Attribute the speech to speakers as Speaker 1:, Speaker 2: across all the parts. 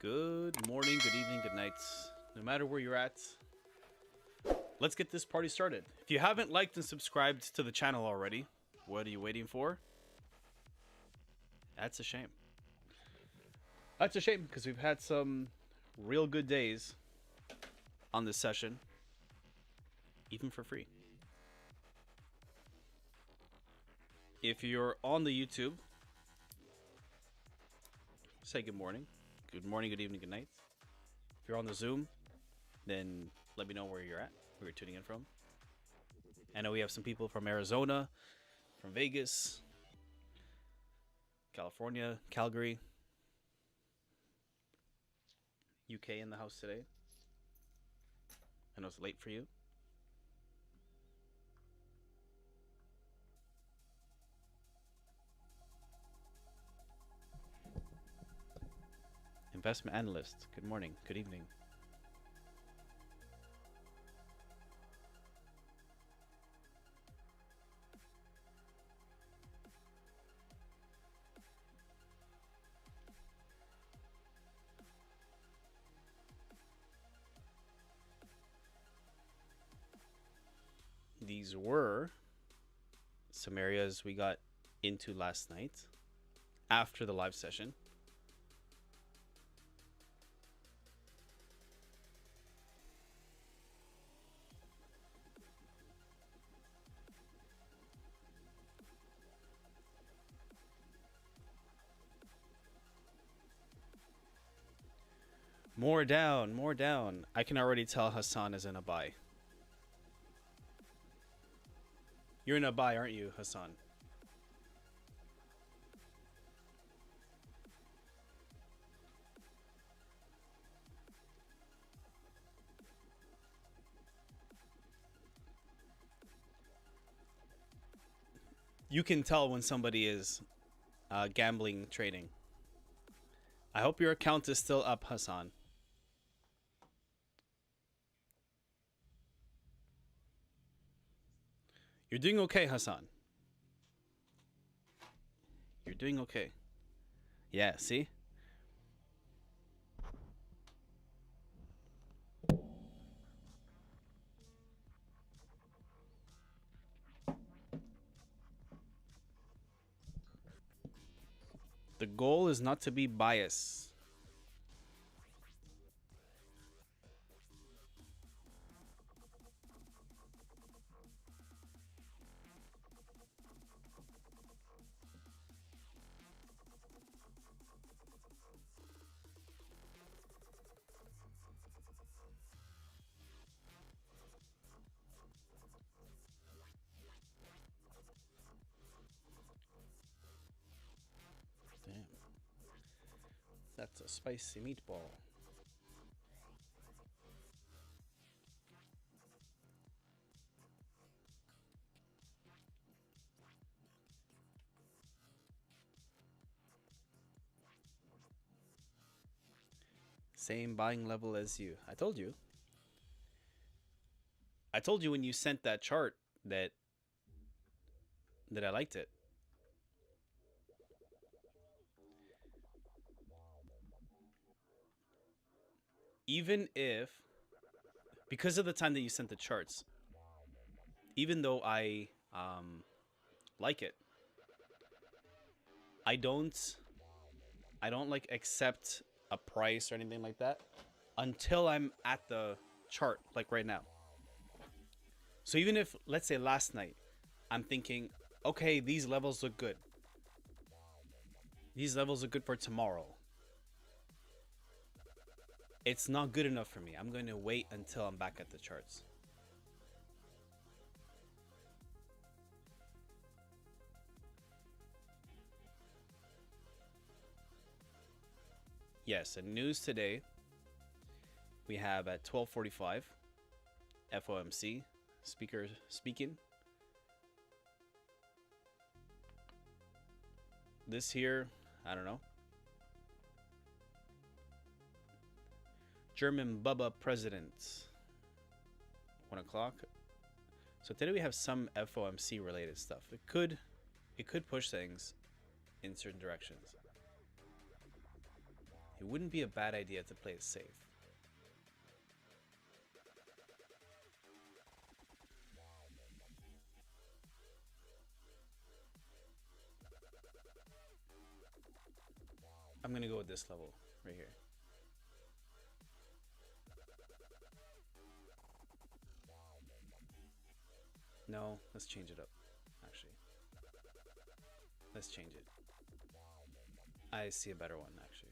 Speaker 1: Good morning, good evening, good night. No matter where you're at, let's get this party started. If you haven't liked and subscribed to the channel already, what are you waiting for? That's a shame. That's a shame because we've had some real good days on this session, even for free. If you're on the YouTube, say good morning. Good morning, good evening, good night. If you're on the Zoom, then let me know where you're at, where you're tuning in from. I know we have some people from Arizona, from Vegas, California, Calgary, UK in the house today. I know it's late for you. Investment analyst, good morning, good evening. These were some areas we got into last night after the live session. More down, more down. I can already tell Hassan is in a buy. You're in a buy, aren't you, Hassan? You can tell when somebody is gambling, trading. I hope your account is still up, Hassan. You're doing okay, Hassan. You're doing okay. Yeah, see? The goal is not to be biased. Damn. That's a spicy meatball. Same buying level as you. I told you. I told you when you sent that chart that I liked it. Even if, because of the time that you sent the charts, even though I like it, I don't like accept a price or anything like that until I'm at the chart, like right now. So even if, let's say last night, I'm thinking, okay, these levels look good. These levels are good for tomorrow. It's not good enough for me. I'm going to wait until I'm back at the charts. Yes, and news today, we have at 12:45, FOMC speaker speaking. This here, I don't know. German Bubba president, 1 o'clock. So today we have some FOMC related stuff. It could push things in certain directions. it wouldn't be a bad idea to play it safe. I'm gonna go with this level right here. No, let's change it up, actually. Let's change it. I see a better one, actually.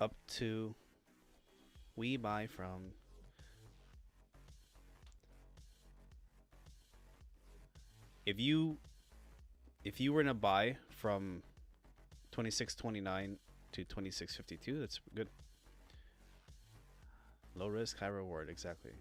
Speaker 1: Up to we buy from if you were to buy from 26.29 to 26.52, that's good. Low risk, high reward, exactly.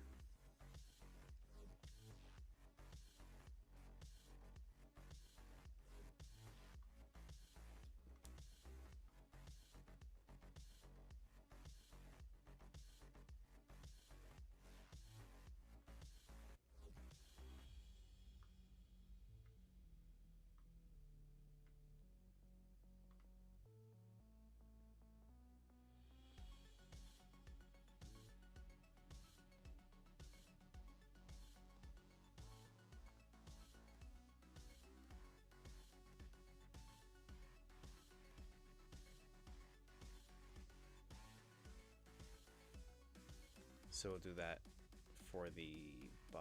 Speaker 1: So we'll do that for the buy.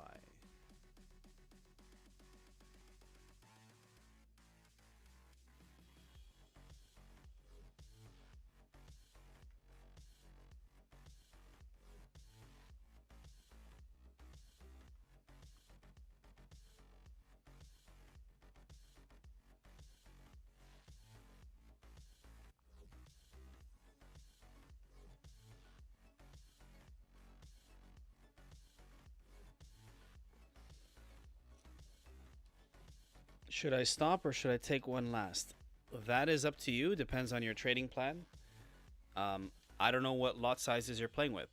Speaker 1: Should I stop or should I take one last? That is up to you. Depends on your trading plan. I don't know what lot sizes you're playing with.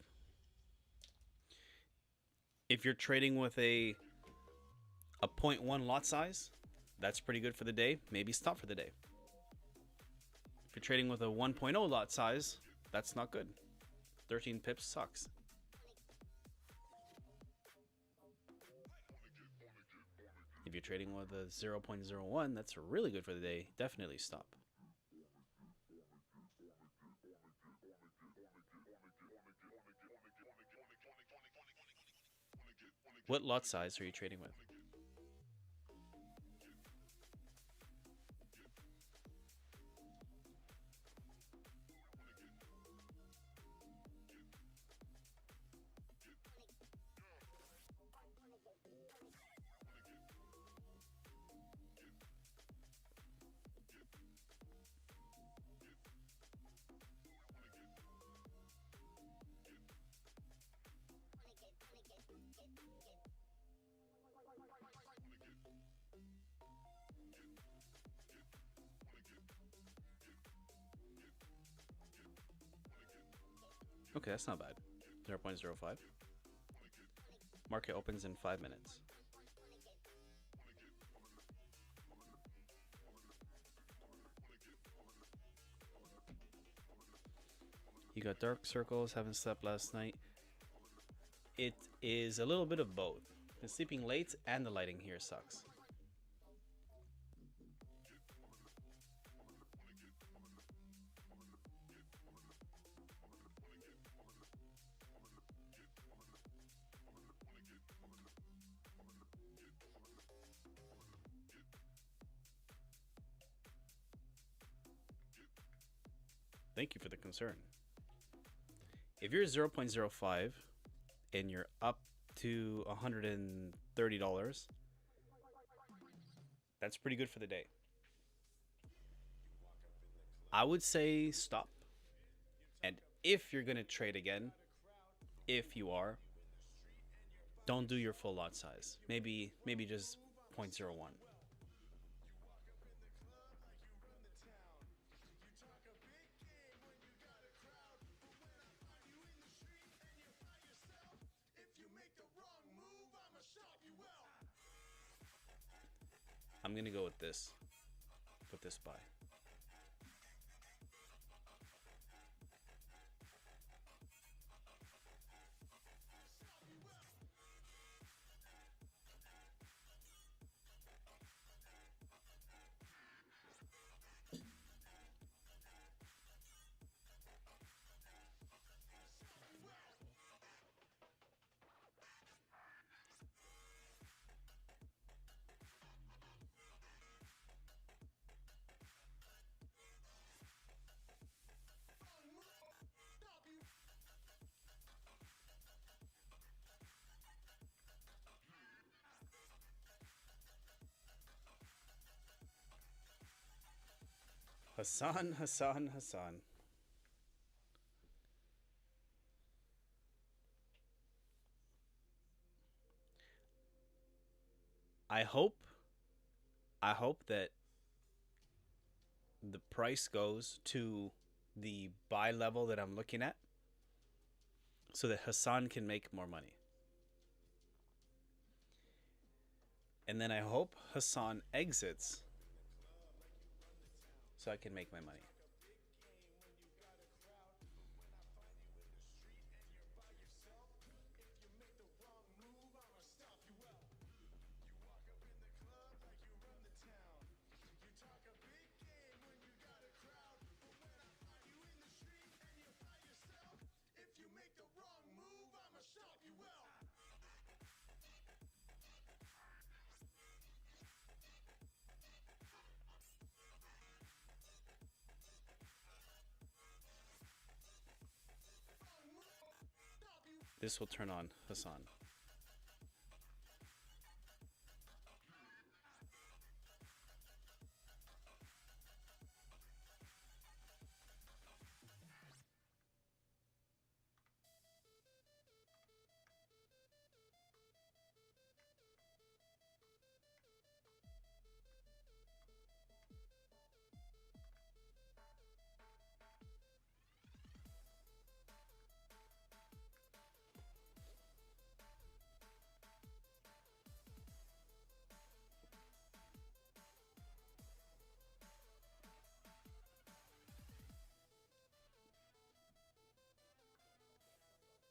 Speaker 1: If you're trading with a 0.1 lot size, that's pretty good for the day. Maybe stop for the day. If you're trading with a 1.0 lot size, that's not good. 13 pips sucks. If you're trading with a 0.01, that's really good for the day. Definitely stop. What lot size are you trading with? Okay, that's not bad. 0.05. Market opens in 5 minutes. You got dark circles, haven't slept last night. It is a little bit of both. Been sleeping late and the lighting here sucks. Thank you for the concern. If you're 0.05 and you're up to $130, that's pretty good for the day. I would say stop. And if you're going to trade again, if you are, don't do your full lot size. Maybe just 0.01. I'm going to go with this. Put this buy. Hassan, Hassan, Hassan. I hope that the price goes to the buy level that I'm looking at so that Hassan can make more money. And then I hope Hassan exits so I can make my money. This will turn on Hassan.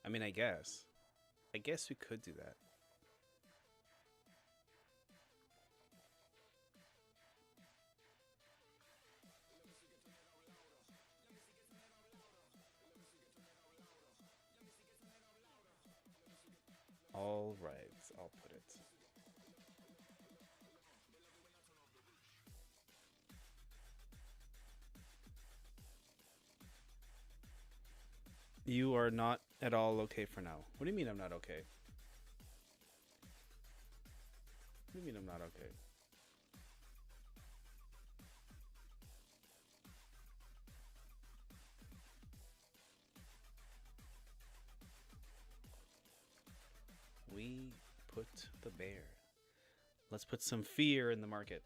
Speaker 1: I mean, I guess we could do that. All right, I'll put it. You are not at all okay for now. What do you mean I'm not okay? What do you mean I'm not okay? We put the bear. Let's put some fear in the market.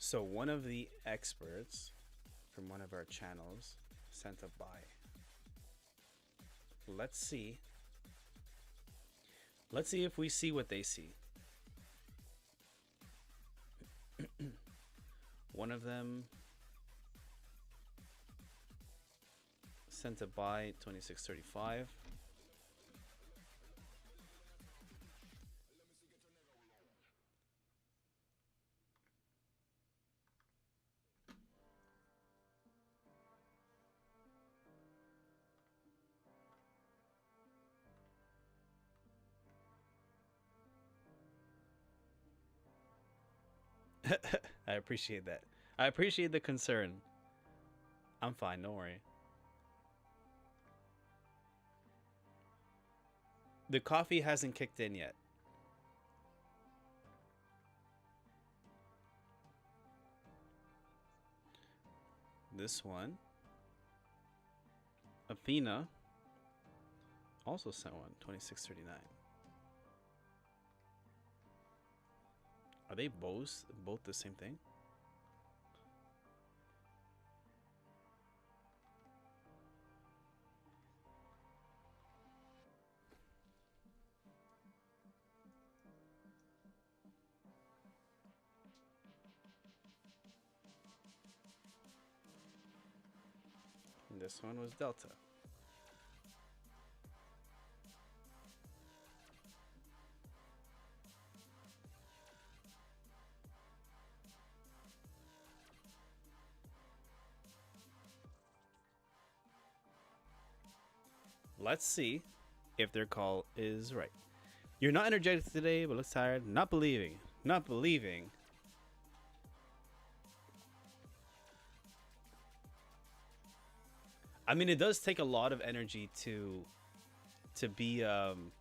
Speaker 1: So one of the experts from one of our channels sent a buy. Let's see. Let's see if we see what they see. One of them sent a buy 26.35. I appreciate that. I appreciate the concern. I'm fine, don't worry. The coffee hasn't kicked in yet. This one, Athena, also sent one, 2639. Are they both the same thing? And this one was Delta. Let's see if their call is right. You're not energetic today, but looks tired. Not believing. Not believing. I mean, it does take a lot of energy to be on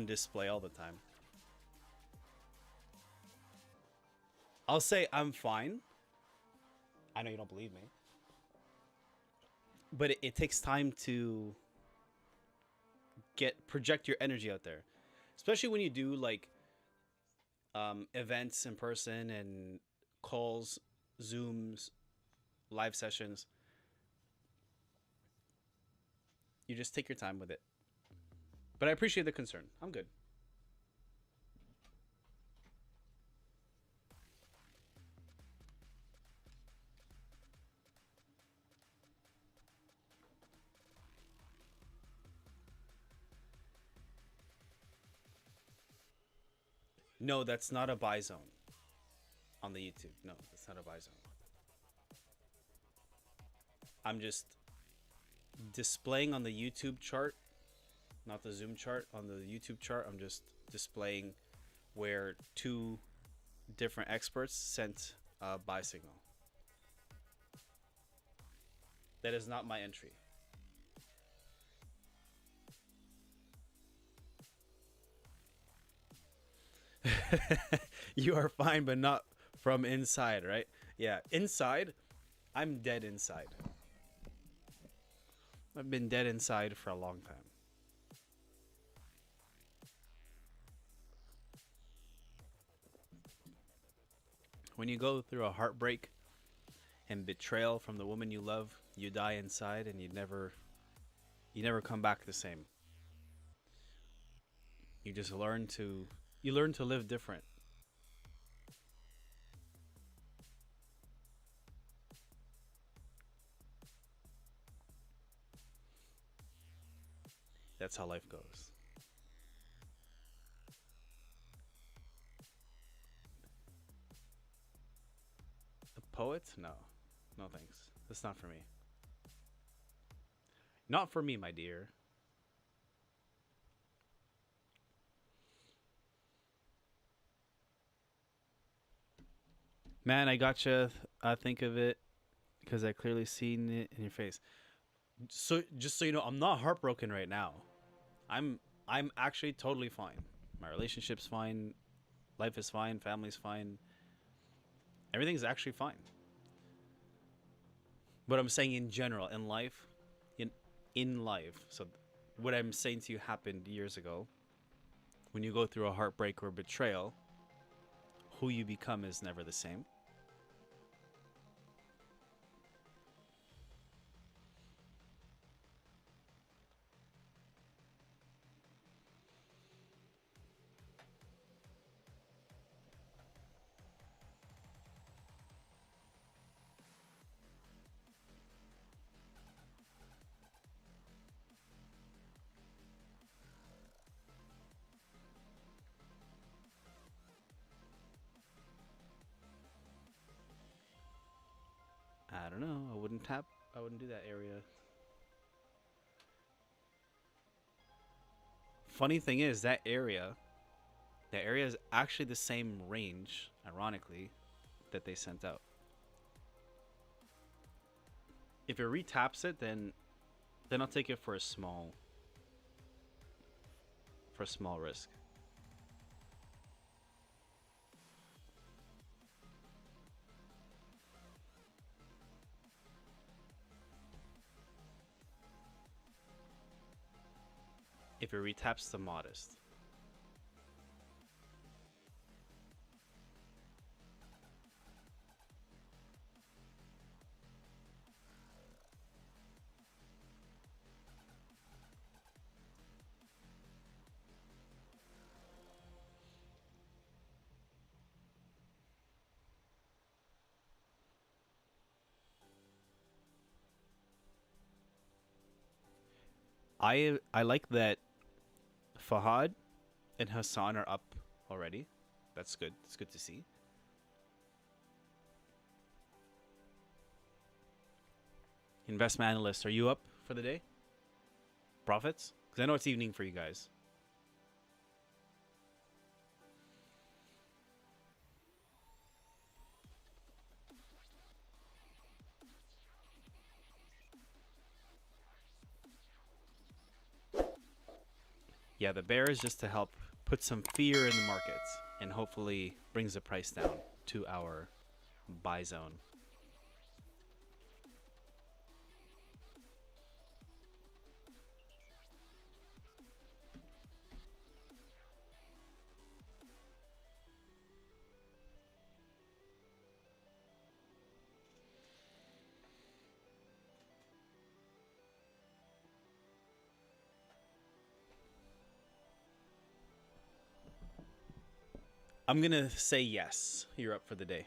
Speaker 1: display all the time. I'll say I'm fine. I know you don't believe me. But it takes time to project your energy out there. Especially when you do like events in person and calls, Zooms, live sessions. You just take your time with it. But I appreciate the concern. I'm good. No, that's not a buy zone on the YouTube. No, that's not a buy zone. I'm just displaying on the YouTube chart, not the Zoom chart. On the YouTube chart, I'm just displaying where two different experts sent a buy signal. That is not my entry. You are fine, but not from inside, right? Yeah, inside, I'm dead inside. I've been dead inside for a long time. When you go through a heartbreak and betrayal from the woman you love, you die inside and you never come back the same. You just learn to live different. That's how life goes. A poet? No. No thanks. That's not for me. Not for me, my dear. Man, I gotcha. I think of it because I clearly seen it in your face. So just so you know, I'm not heartbroken right now. I'm actually totally fine. My relationship's fine. Life is fine. Family's fine. Everything's actually fine. But I'm saying in general, in life. So what I'm saying to you happened years ago. When you go through a heartbreak or betrayal, who you become is never the same. I don't know. I wouldn't tap. I wouldn't do that area. Funny thing is that area is actually the same range ironically, that they sent out. If it retaps it, then I'll take it for a small risk. If it retaps the modest. I like that Fahad and Hassan are up already. That's good. It's good to see. Investment analyst, are you up for the day? Profits? Because I know it's evening for you guys. Yeah, the bear is just to help put some fear in the markets and hopefully brings the price down to our buy zone. I'm going to say yes. You're up for the day.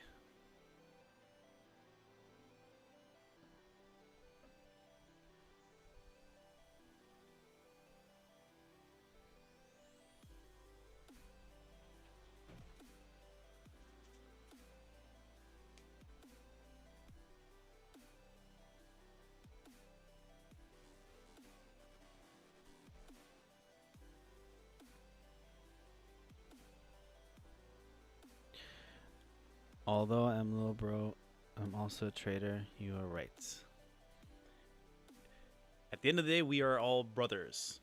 Speaker 1: Although I'm little bro, I'm also a trader. You are right. At the end of the day, we are all brothers.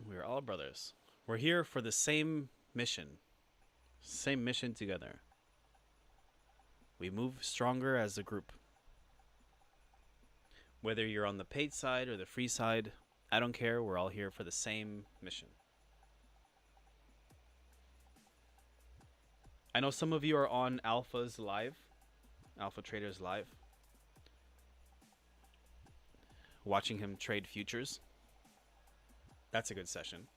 Speaker 1: We are all brothers. We're here for the same mission. Same mission together. We move stronger as a group. Whether you're on the paid side or the free side, I don't care. We're all here for the same mission. I know some of you are on Alpha's live, Alpha Traders live, watching him trade futures. That's a good session.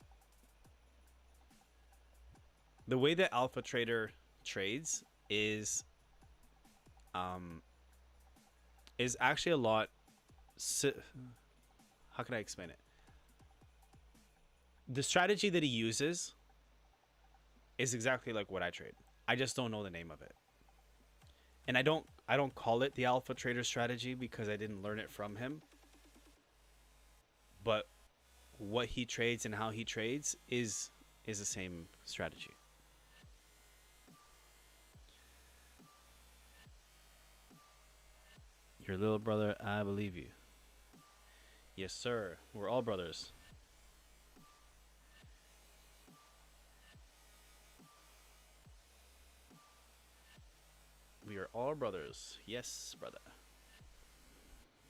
Speaker 1: The way that Alpha Trader trades is actually a lot. How can I explain it? The strategy that he uses is exactly like what I trade. I just don't know the name of it. And I don't call it the Alpha Trader strategy because I didn't learn it from him. But what he trades and how he trades is the same strategy. Your little brother, I believe you. Yes, sir. We're all brothers. We are all brothers. Yes, brother.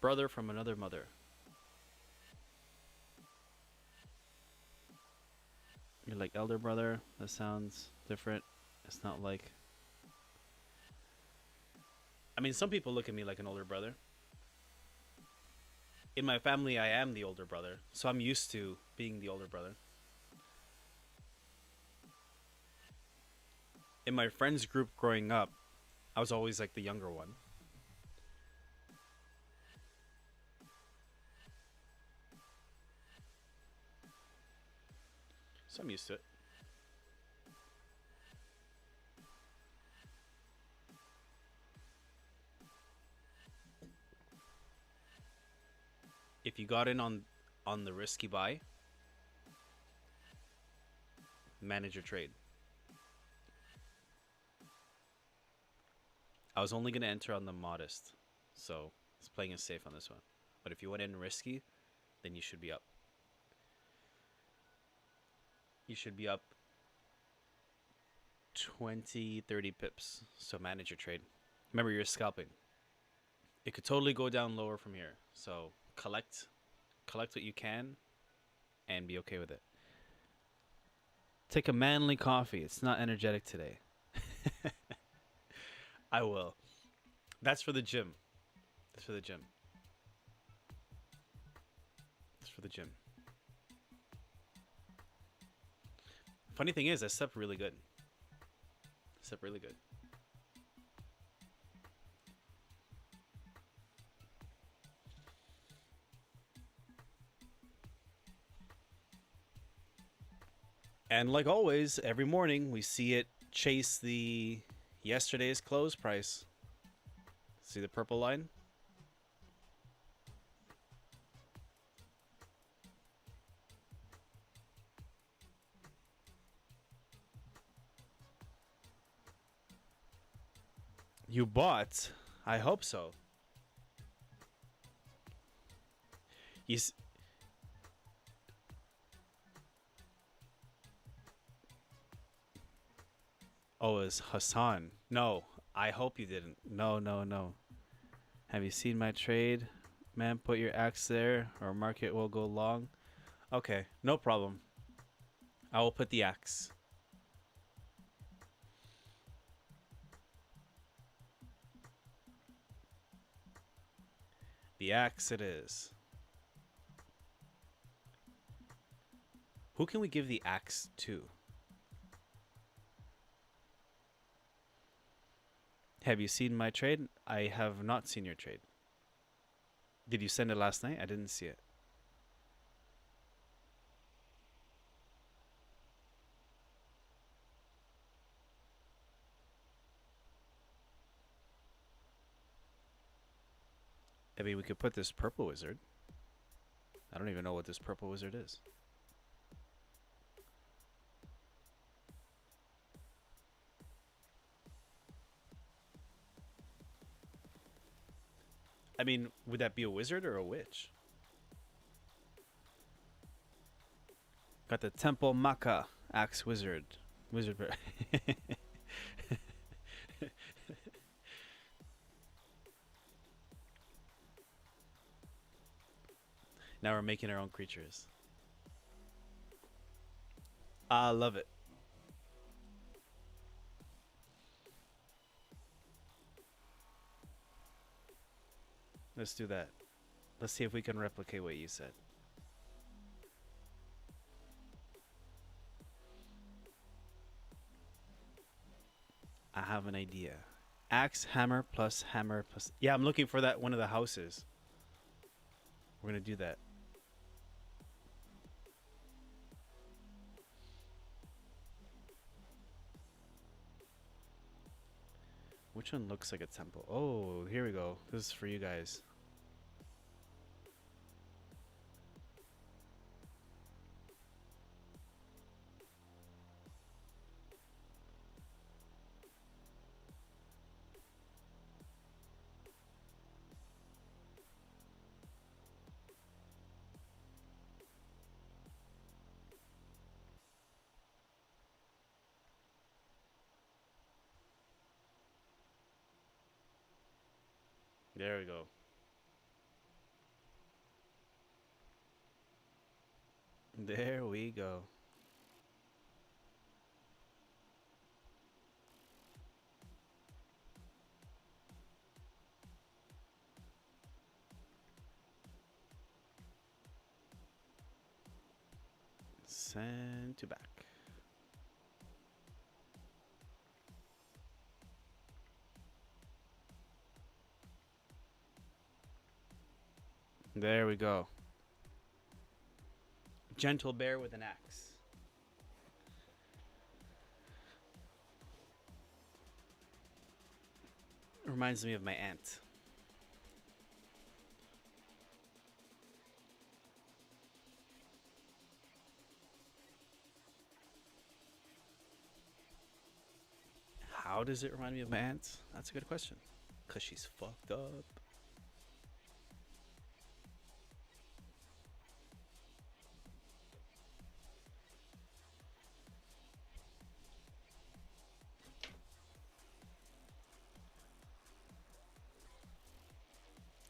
Speaker 1: Brother from another mother. You're like elder brother. That sounds different. It's not like... I mean, some people look at me like an older brother. In my family, I am the older brother. So I'm used to being the older brother. In my friends group growing up, I was always like the younger one. So I'm used to it. If you got in on the risky buy, manage your trade. I was only going to enter on the modest, so it's playing it safe on this one. But if you went in risky, then you should be up. You should be up 20, 30 pips. So manage your trade. Remember, you're scalping. It could totally go down lower from here. So collect what you can and be okay with it. Take a manly coffee. It's not energetic today. I will. That's for the gym. That's for the gym. That's for the gym. Funny thing is, I slept really good. Slept really good. And like always, every morning we see it chase the yesterday's close price. See the purple line? You bought? I hope so. Oh, it's Hassan. No, I hope you didn't. No, no, no. Have you seen my trade? Man, put your axe there or market will go long. Okay, no problem. I will put the axe. The axe it is. Who can we give the axe to? Have you seen my trade? I have not seen your trade. Did you send it last night? I didn't see it. I mean, we could put this purple wizard. I don't even know what this purple wizard is. I mean, would that be a wizard or a witch? Got the Temple Maka Axe Wizard. Wizard. Now we're making our own creatures. I love it. Let's do that. Let's see if we can replicate what you said. I have an idea. Axe, hammer plus hammer plus... Yeah, I'm looking for that one of the houses. We're going to do that. Which one looks like a temple? Oh, here we go. This is for you guys. There we go. There we go. Send to back. There we go. Gentle bear with an axe. Reminds me of my aunt. How does it remind me of my aunt? That's a good question. Because she's fucked up.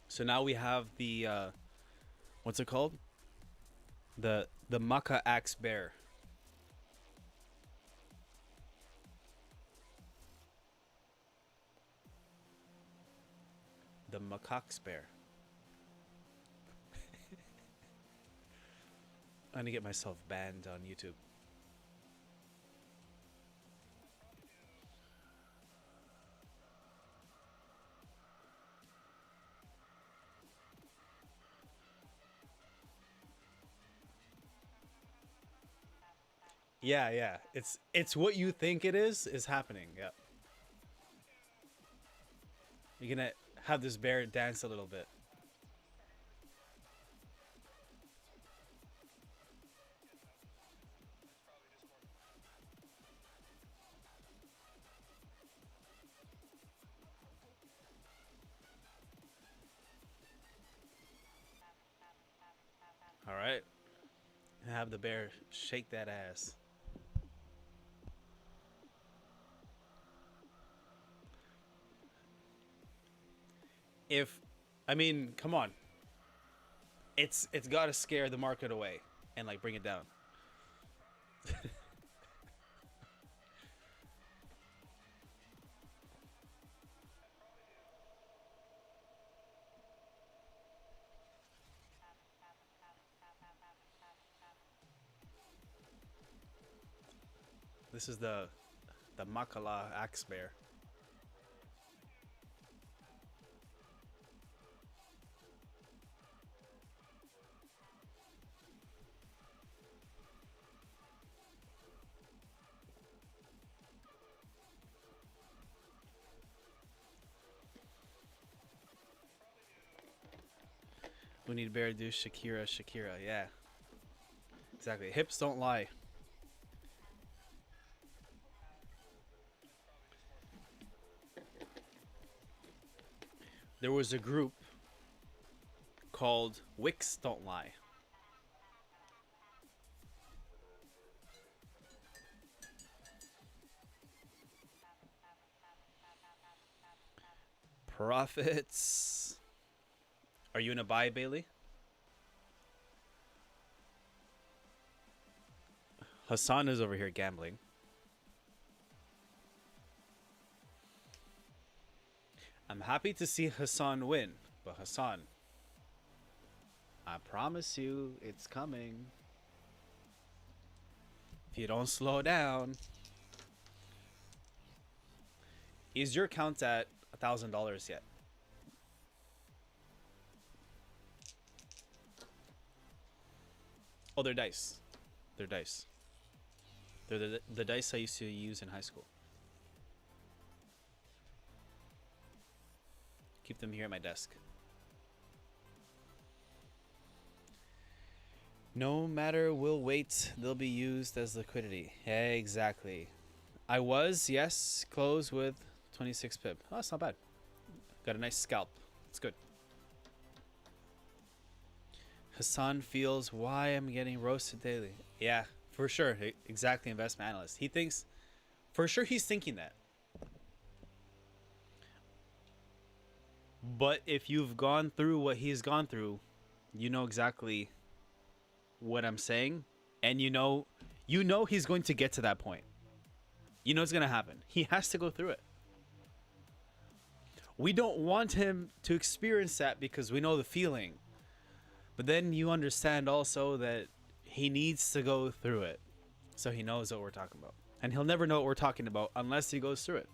Speaker 1: So now we have the what's it called? The Maca Axe Bear. The Macaque Bear. I'm gonna get myself banned on YouTube. Yeah, yeah. It's what you think it is happening. Yeah. You're gonna have this bear dance a little bit. All right. Have the bear shake that ass. If, I mean, come on. It's got to scare the market away and like bring it down. This is the Makala axe bear. We need bear to do Shakira, Shakira. Yeah, exactly. Hips don't lie. There was a group called Wicks Don't Lie. Profits. Are you in a buy, Bailey? Hassan is over here gambling. I'm happy to see Hassan win, but Hassan, I promise you it's coming. If you don't slow down. Is your count at $1,000 yet? Oh, they're dice. They're dice. They're the dice I used to use in high school. Keep them here at my desk. No matter will wait, they'll be used as liquidity. Exactly. I was, yes, close with 26 pip. Oh, that's not bad. Got a nice scalp. It's good. Hassan feels why I'm getting roasted daily. Yeah, for sure. Exactly, investment analyst. He thinks, for sure he's thinking that. But if you've gone through what he's gone through, you know exactly what I'm saying, and you know he's going to get to that point. You know it's going to happen. He has to go through it. We don't want him to experience that because we know the feeling. But then you understand also that he needs to go through it so he knows what we're talking about. And he'll never know what we're talking about unless he goes through it.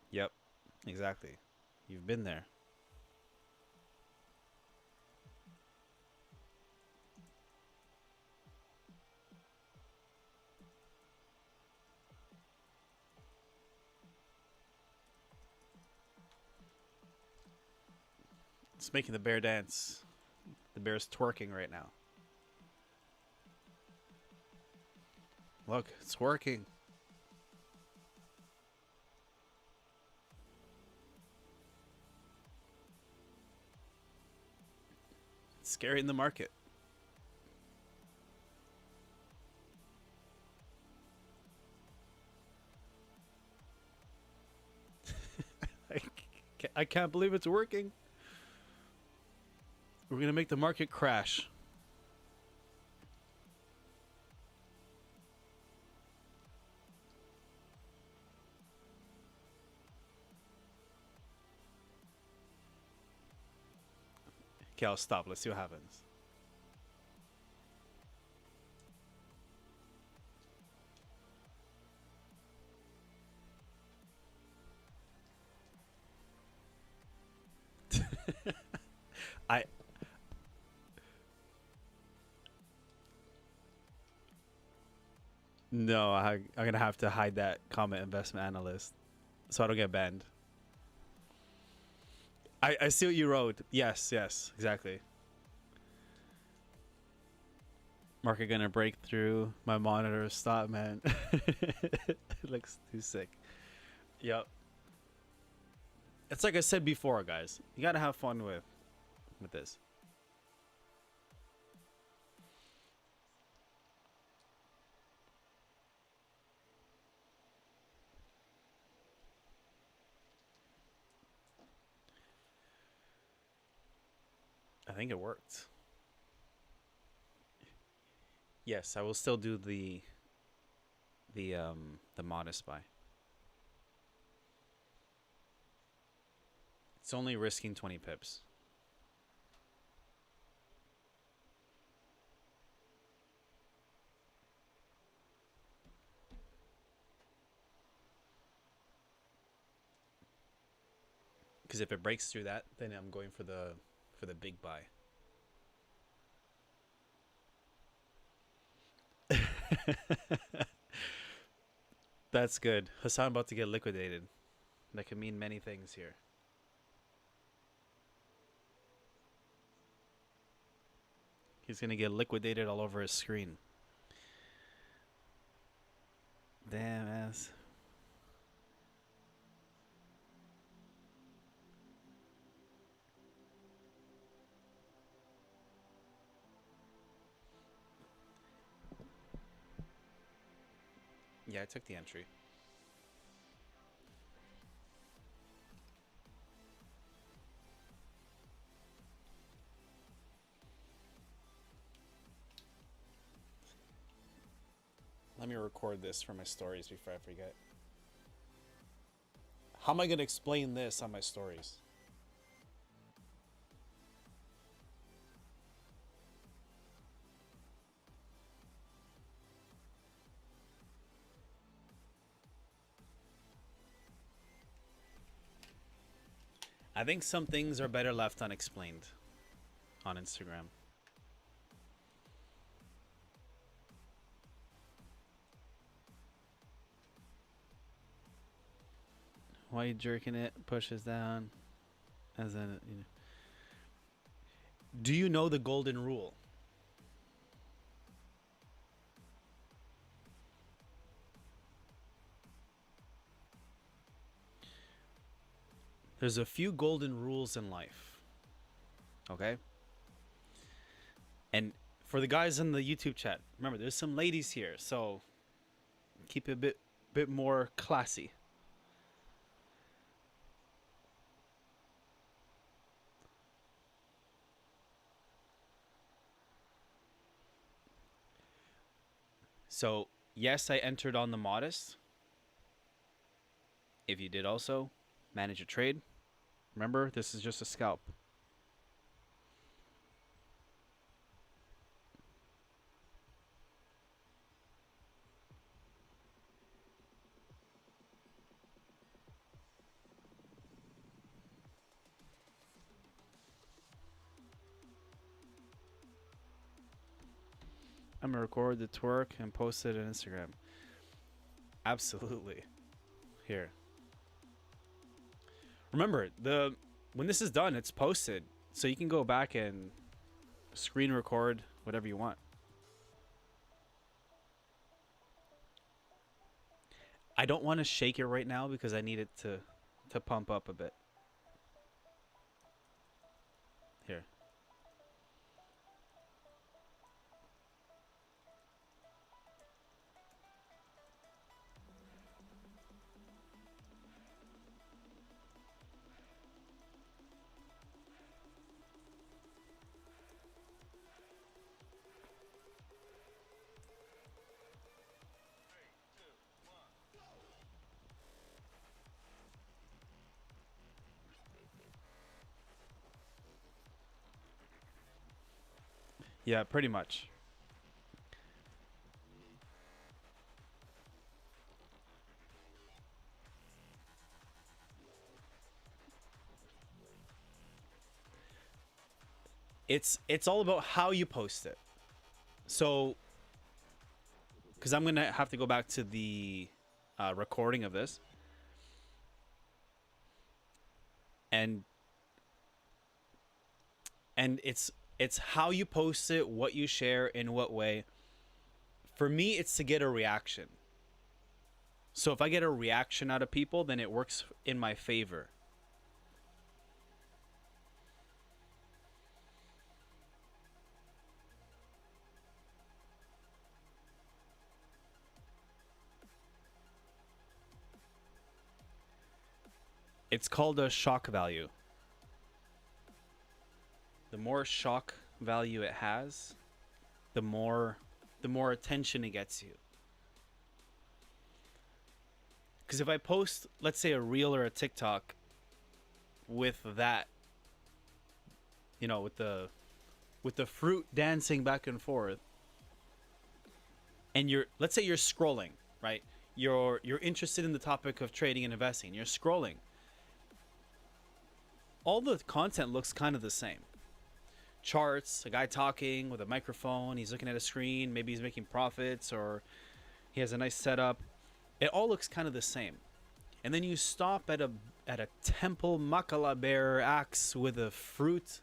Speaker 1: Yep, exactly. You've been there. It's making the bear dance. The bear's twerking right now. Look, it's working. It's scaring the market. I can't believe it's working. We're going to make the market crash. Okay, I'll stop. Let's see what happens. No, I'm going to have to hide that comment, investment analyst, so I don't get banned. I see what you wrote. Yes, exactly. Market gonna break through. My monitor. Stop, man. It looks too sick. Yep. It's like I said before, guys. You gotta have fun with this. I think it worked. Yes, I will still do the modest buy. It's only risking 20 pips. Because if it breaks through that, then I'm going for the big buy. That's good. Hassan about to get liquidated. That can mean many things here. He's gonna get liquidated all over his screen. Damn ass. Yeah, I took the entry. Let me record this for my stories before I forget. How am I going to explain this on my stories? I think some things are better left unexplained on Instagram. Why are you jerking it? Pushes down. As in, you know. Do you know the golden rule? There's a few golden rules in life. Okay? And for the guys in the YouTube chat, remember there's some ladies here, so keep it a bit more classy. So, yes, I entered on the modest. If you did also, manage a trade. Remember, this is just a scalp. I'm gonna record the twerk and post it on Instagram. Absolutely. Here. Remember, when this is done, it's posted. So you can go back and screen record whatever you want. I don't want to shake it right now because I need it to pump up a bit. Here. Yeah, pretty much. It's all about how you post it. So, because I'm gonna have to go back to the recording of this, and it's how you post it, what you share, in what way. For me, it's to get a reaction. So if I get a reaction out of people, then it works in my favor. It's called a shock value. The more shock value it has, the more attention it gets you. Because if I post, let's say, a reel or a TikTok with that, you know, with the fruit dancing back and forth, and let's say you're scrolling, right? You're interested in the topic of trading and investing. You're scrolling. All the content looks kind of the same. Charts, a guy talking with a microphone, he's looking at a screen, maybe he's making profits, or he has a nice setup. It all looks kind of the same. And then you stop at a temple makala bear axe with a fruit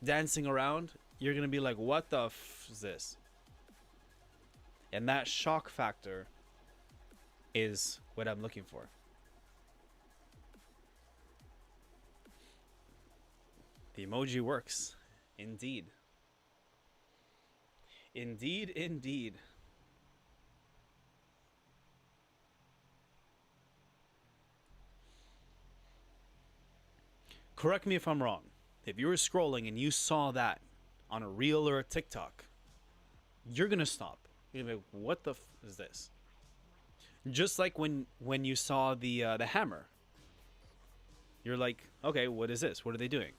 Speaker 1: dancing around. You're gonna be like, what the f is this? And that shock factor is what I'm looking for. The emoji works. Indeed. Indeed, indeed. Correct me if I'm wrong. If you were scrolling and you saw that on a reel or a TikTok, you're gonna stop. You're gonna be like, what the f is this? Just like when you saw the hammer. You're like, okay, what is this? What are they doing?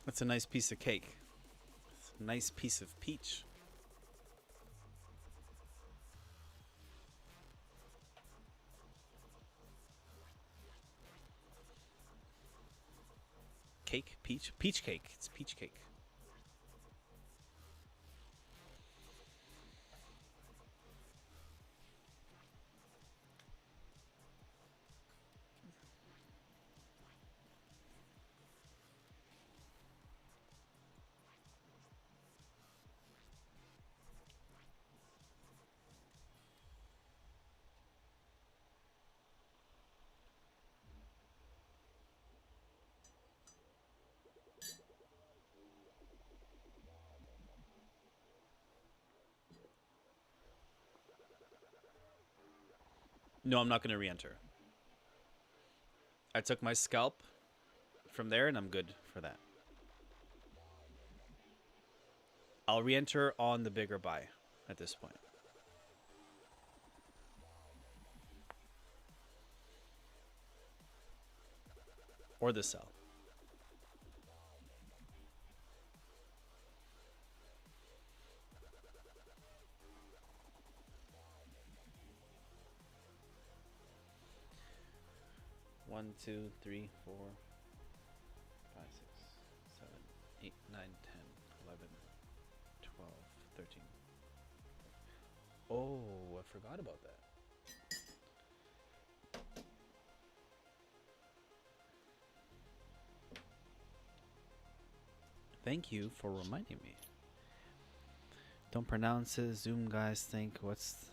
Speaker 1: That's a nice piece of cake. It's a nice piece of peach. Cake? Peach? Peach cake. It's peach cake. No, I'm not going to re-enter. I took my scalp from there and I'm good for that. I'll re-enter on the bigger buy at this point. Or the sell. One, two, three, 4, 5, 6, 7, 8, 9, 10, 11, 12, 13. Oh, I forgot about that. Thank you for reminding me. Don't pronounce it. Zoom guys think what's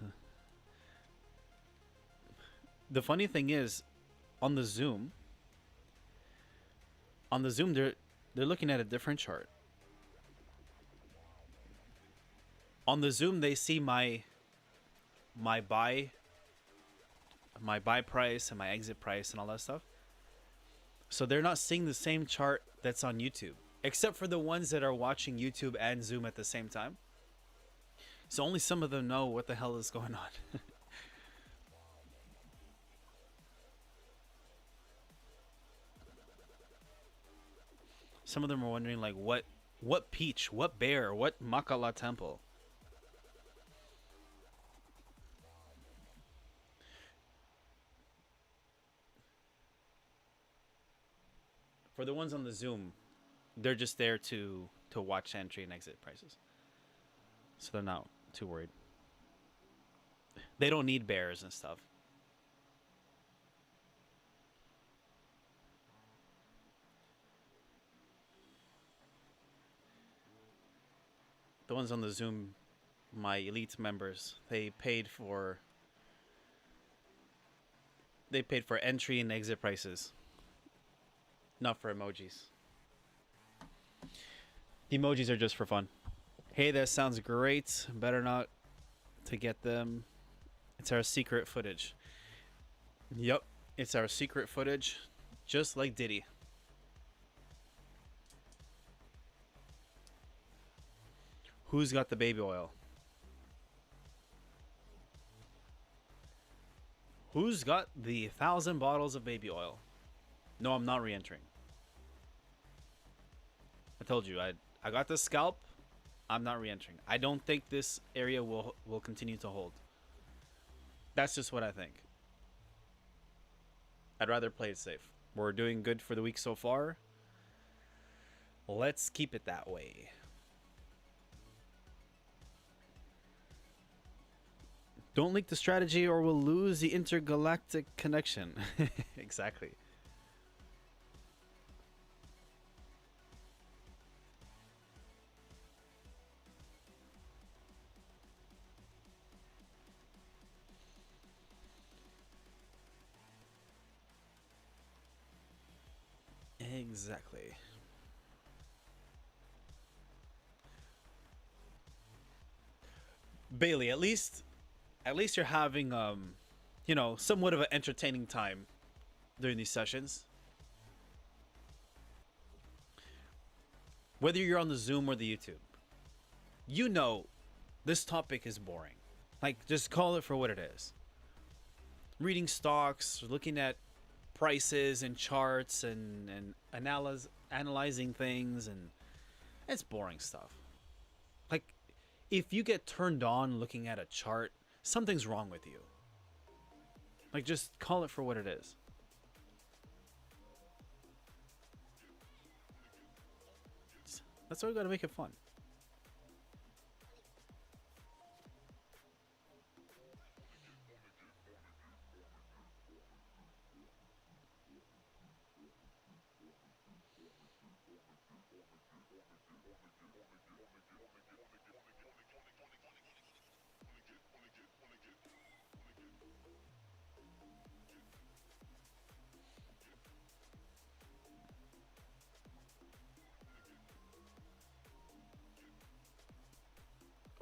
Speaker 1: the funny thing is on the Zoom they're looking at a different chart. On the Zoom they see my buy price and my exit price and all that stuff. So they're not seeing the same chart that's on YouTube, except for the ones that are watching YouTube and Zoom at the same time. So only some of them know what the hell is going on. Some of them are wondering like what peach, what bear, what Makala temple. For the ones on the Zoom, they're just there to watch entry and exit prices. So they're not too worried. They don't need bears and stuff. The ones on the Zoom, my elite members, they paid for entry and exit prices, not for emojis. The emojis are just for fun. Hey, that sounds great. Better not to get them. It's our secret footage. Yep, it's our secret footage, just like Diddy. Who's got the baby oil? Who's got the 1,000 bottles of baby oil? No, I'm not re-entering. I told you, I got the scalp. I'm not re-entering. I don't think this area will continue to hold. That's just what I think. I'd rather play it safe. We're doing good for the week so far. Let's keep it that way. Don't leak the strategy or we'll lose the intergalactic connection. Exactly. Exactly. Bailey, at least you're having somewhat of an entertaining time during these sessions. Whether you're on the Zoom or the YouTube, you know this topic is boring. Like, just call it for what it is. Reading stocks, looking at prices and charts and analyzing things, and it's boring stuff. Like, if you get turned on looking at a chart, something's wrong with you. Like, just call it for what it is. That's why we gotta make it fun.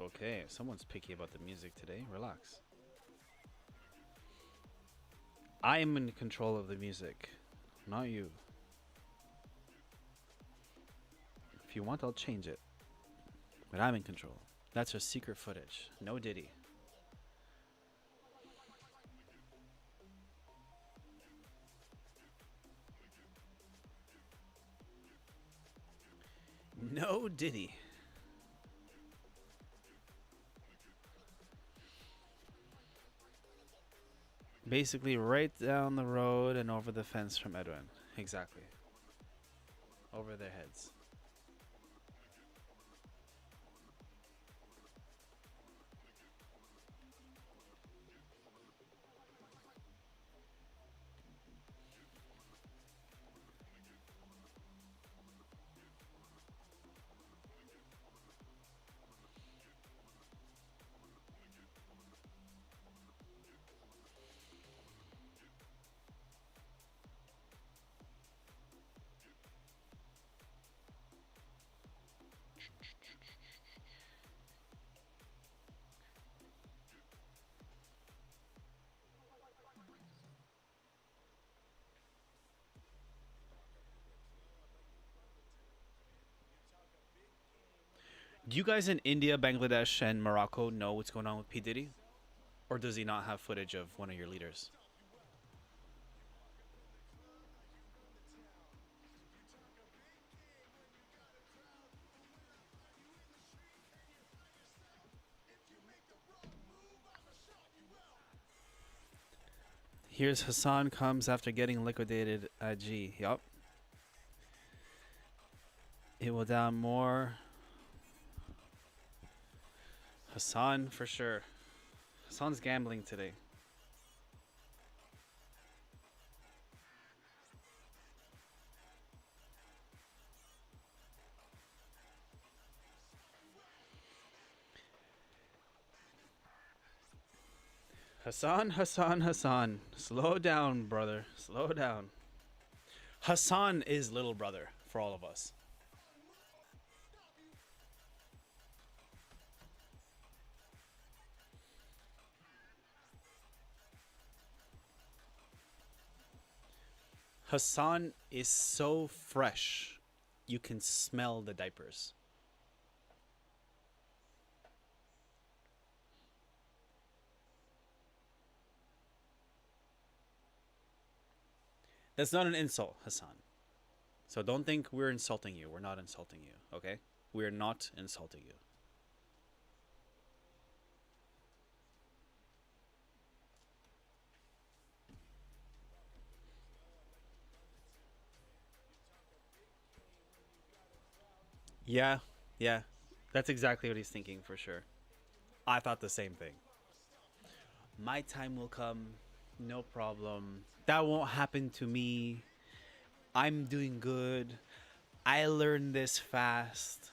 Speaker 1: Okay, someone's picky about the music today. Relax. I am in control of the music, not you. If you want, I'll change it. But I'm in control. That's our secret footage. No Diddy. No Diddy. Basically, right down the road and over the fence from Edwin. Exactly. Over their heads. Do you guys in India, Bangladesh, and Morocco know what's going on with P Diddy, or does he not have footage of one of your leaders? Here's Hassan comes after getting liquidated at G. Yup. It will down more. Hassan for sure. Hassan's gambling today. Hassan, Hassan, Hassan. Slow down, brother. Slow down. Hassan is little brother for all of us. Hassan is so fresh, you can smell the diapers. That's not an insult, Hassan. So don't think we're insulting you. We're not insulting you, okay? We're not insulting you. Yeah, yeah. That's exactly what he's thinking for sure. I thought the same thing. My time will come, no problem. That won't happen to me. I'm doing good. I learned this fast.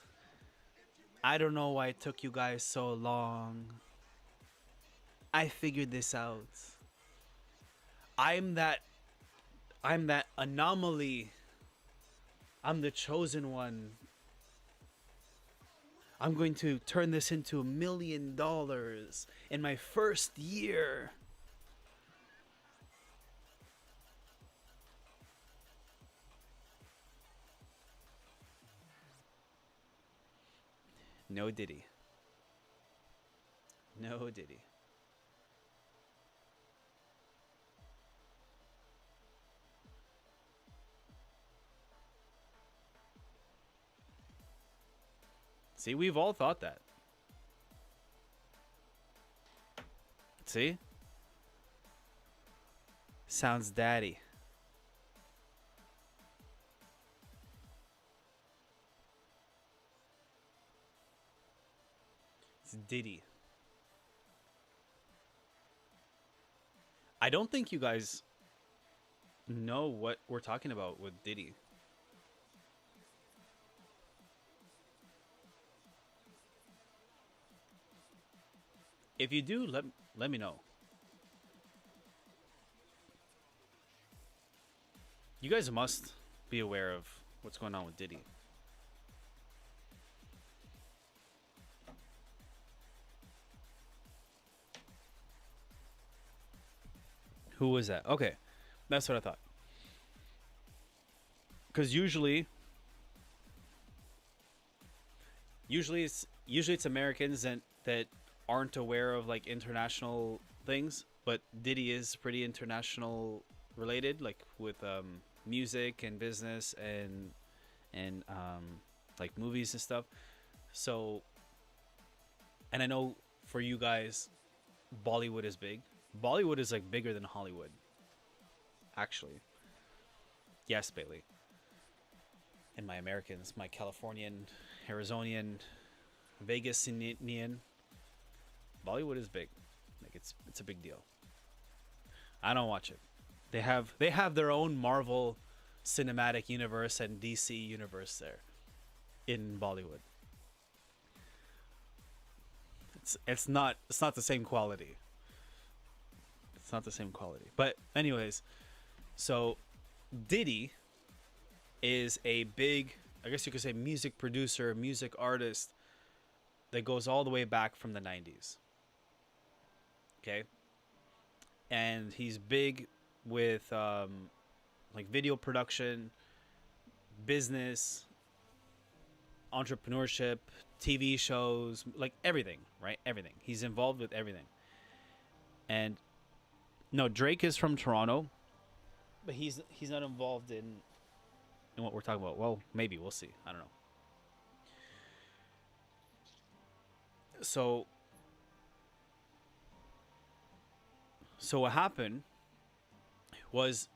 Speaker 1: I don't know why it took you guys so long. I figured this out. I'm that I'm that anomaly. I'm the chosen one. I'm going to turn this into $1 million in my first year. No Diddy. No Diddy. See, we've all thought that. See? Sounds daddy. It's Diddy. I don't think you guys know what we're talking about with Diddy. If you do, let me know. You guys must be aware of what's going on with Diddy. Who was that? Okay, that's what I thought. Because usually it's Americans that aren't aware of like international things, but Diddy is pretty international related, like with music and business and like movies and stuff. So, and I know for you guys, Bollywood is big. Bollywood is like bigger than Hollywood, actually. Yes, Bailey. And my Americans, my Californian, Arizonian, Vegas-ian, Bollywood is big. Like it's a big deal. I don't watch it. They have their own Marvel cinematic universe and DC universe there in Bollywood. It's not the same quality. It's not the same quality. But anyways, so Diddy is a big, I guess you could say, music producer, music artist that goes all the way back from the 90s. Okay? And he's big with like video production, business, entrepreneurship, TV shows, like everything, right? Everything. He's involved with everything. And no, Drake is from Toronto, but he's not involved in what we're talking about. Well, maybe we'll see. I don't know. So what happened was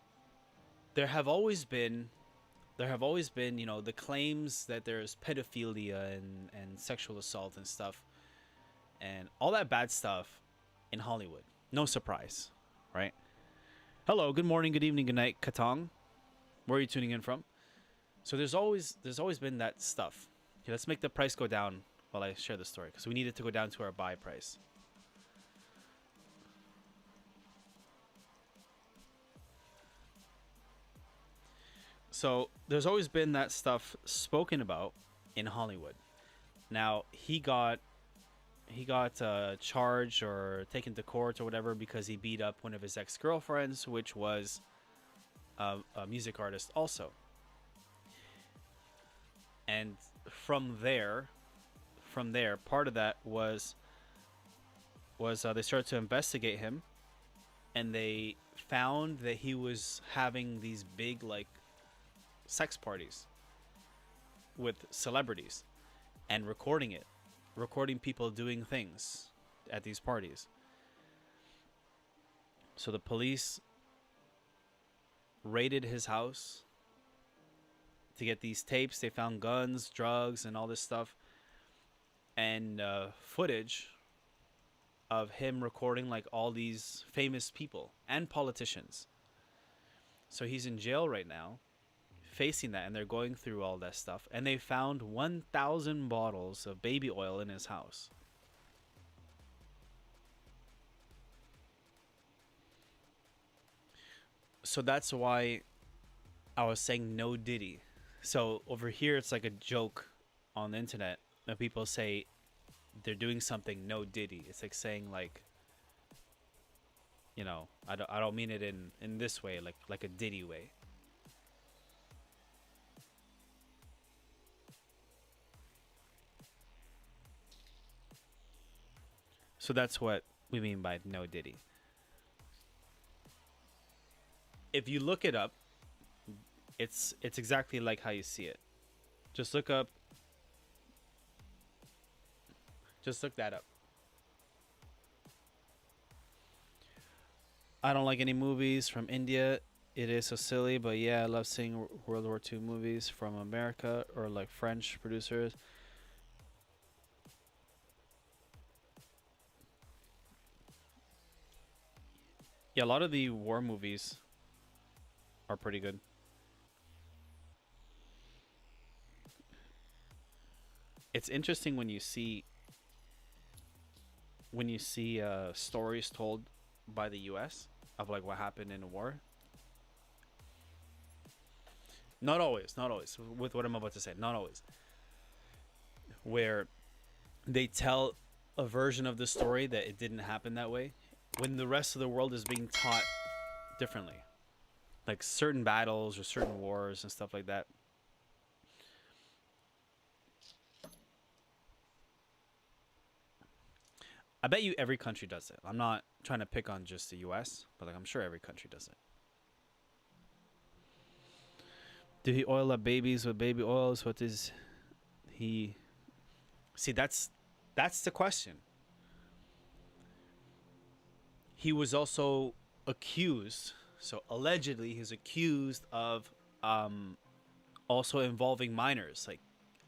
Speaker 1: there have always been the claims that there's pedophilia and sexual assault and stuff and all that bad stuff in Hollywood. No surprise, right? Hello, good morning, good evening, good night, Katong. Where are you tuning in from? So there's always been that stuff. Okay, let's make the price go down while I share the story, because we need it to go down to our buy price. So there's always been that stuff spoken about in Hollywood. Now he got charged or taken to court or whatever because he beat up one of his ex-girlfriends, which was a music artist also. And from there, part of that was they started to investigate him, and they found that he was having these big like sex parties with celebrities and recording people doing things at these parties. So the police raided his house to get these tapes. They found guns, drugs, and all this stuff, and footage of him recording like all these famous people and politicians. So he's in jail right now facing that, and they're going through all that stuff, and they found 1,000 bottles of baby oil in his house. So that's why I was saying no Diddy. So over here it's like a joke on the internet when people say they're doing something no Diddy. It's like saying like, you know, I don't mean it in this way, like a Diddy way. So that's what we mean by no Diddy. If you look it up, it's exactly like how you see it. Just look that up. I don't like any movies from India. It is so silly, but yeah, I love seeing World War II movies from America or like French producers. Yeah, a lot of the war movies are pretty good. It's interesting when you see stories told by the U.S. of like what happened in a war. Not always. With what I'm about to say, not always. Where they tell a version of the story that it didn't happen that way, when the rest of the world is being taught differently, like certain battles or certain wars and stuff like that. I bet you every country does it. I'm not trying to pick on just the US, but like I'm sure every country does it. Did he oil up babies with baby oils? What is he? See, that's the question. He was also accused, so allegedly he's accused of also involving minors, like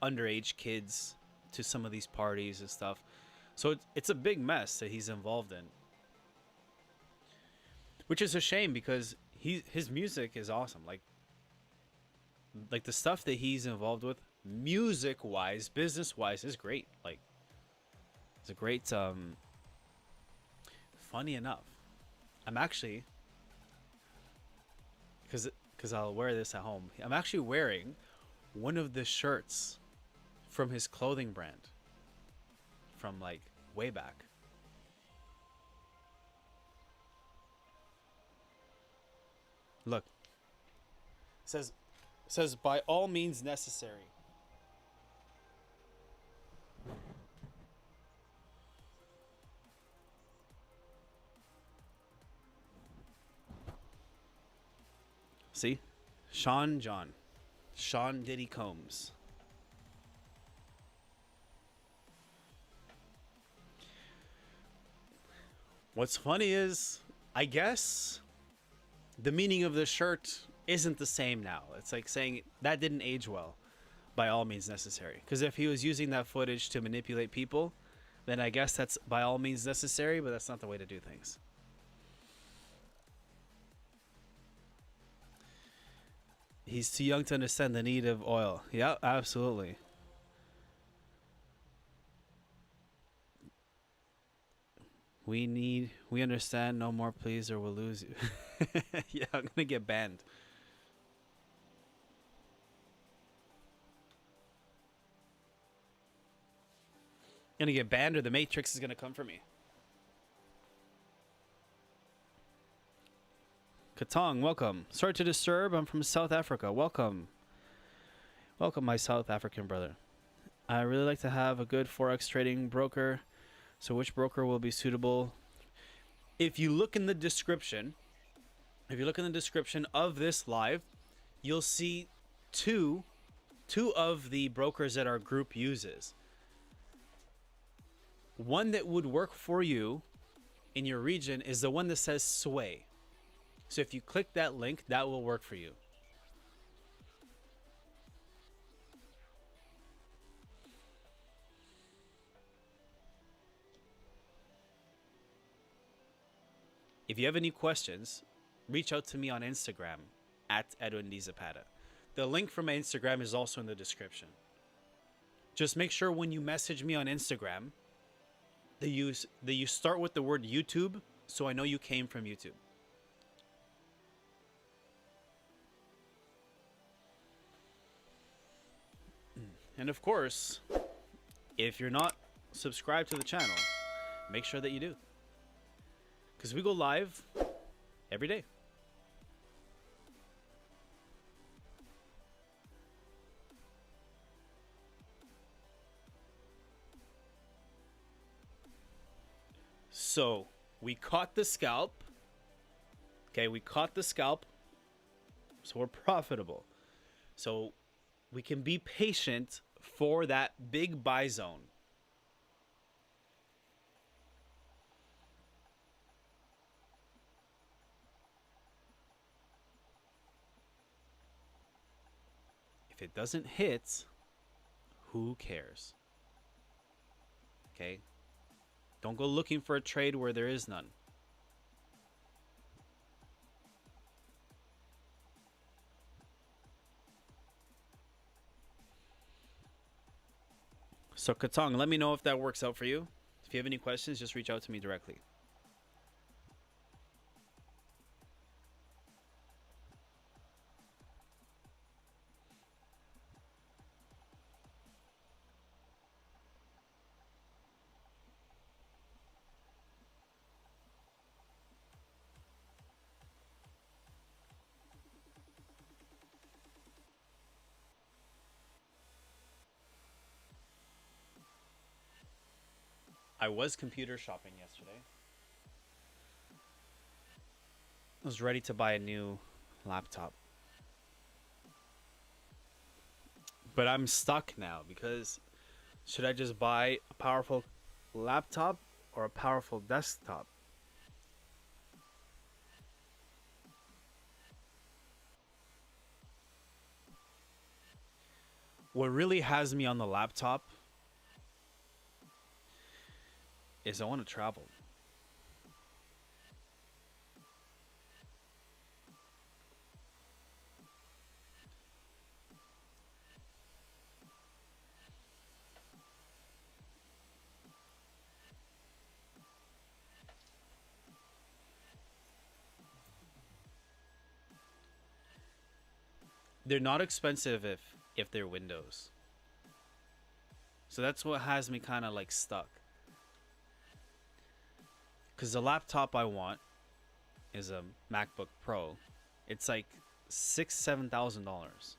Speaker 1: underage kids, to some of these parties and stuff. So it's a big mess that he's involved in, which is a shame because his music is awesome. Like the stuff that he's involved with, music wise, business wise, is great. Like it's a great. Funny enough, I'm actually because I'll wear this at home. I'm actually wearing one of the shirts from his clothing brand from like way back. Look, says by all means necessary. See? Sean John. Sean Diddy Combs. What's funny is, I guess the meaning of the shirt isn't the same now. It's like saying that didn't age well, by all means necessary. Because if he was using that footage to manipulate people, then I guess that's by all means necessary, but that's not the way to do things. He's too young to understand the need of oil. Yeah, absolutely. We understand. No more, please, or we'll lose you. Yeah, I'm gonna get banned. Gonna get banned, or the Matrix is gonna come for me. Katong, welcome. Sorry to disturb. I'm from South Africa. Welcome. Welcome, my South African brother. I really like to have a good Forex trading broker. So which broker will be suitable? If you look in the description, of this live, you'll see two of the brokers that our group uses. One that would work for you in your region is the one that says Sway. So if you click that link, that will work for you. If you have any questions, reach out to me on Instagram at EdwinDzapata. The link for my Instagram is also in the description. Just make sure when you message me on Instagram that you start with the word YouTube, so I know you came from YouTube. And of course, if you're not subscribed to the channel, make sure that you do. Because we go live every day. So, we caught the scalp. Okay, we caught the scalp. So we're profitable. So we can be patient for that big buy zone. If it doesn't hit, who cares? Okay? Don't go looking for a trade where there is none. So Katong, let me know if that works out for you. If you have any questions, just reach out to me directly. I was computer shopping yesterday. I was ready to buy a new laptop. But I'm stuck now because should I just buy a powerful laptop or a powerful desktop? What really has me on the laptop is I want to travel. They're not expensive if they're Windows. So that's what has me kind of like stuck. Because the laptop I want is a MacBook Pro. It's like $7,000.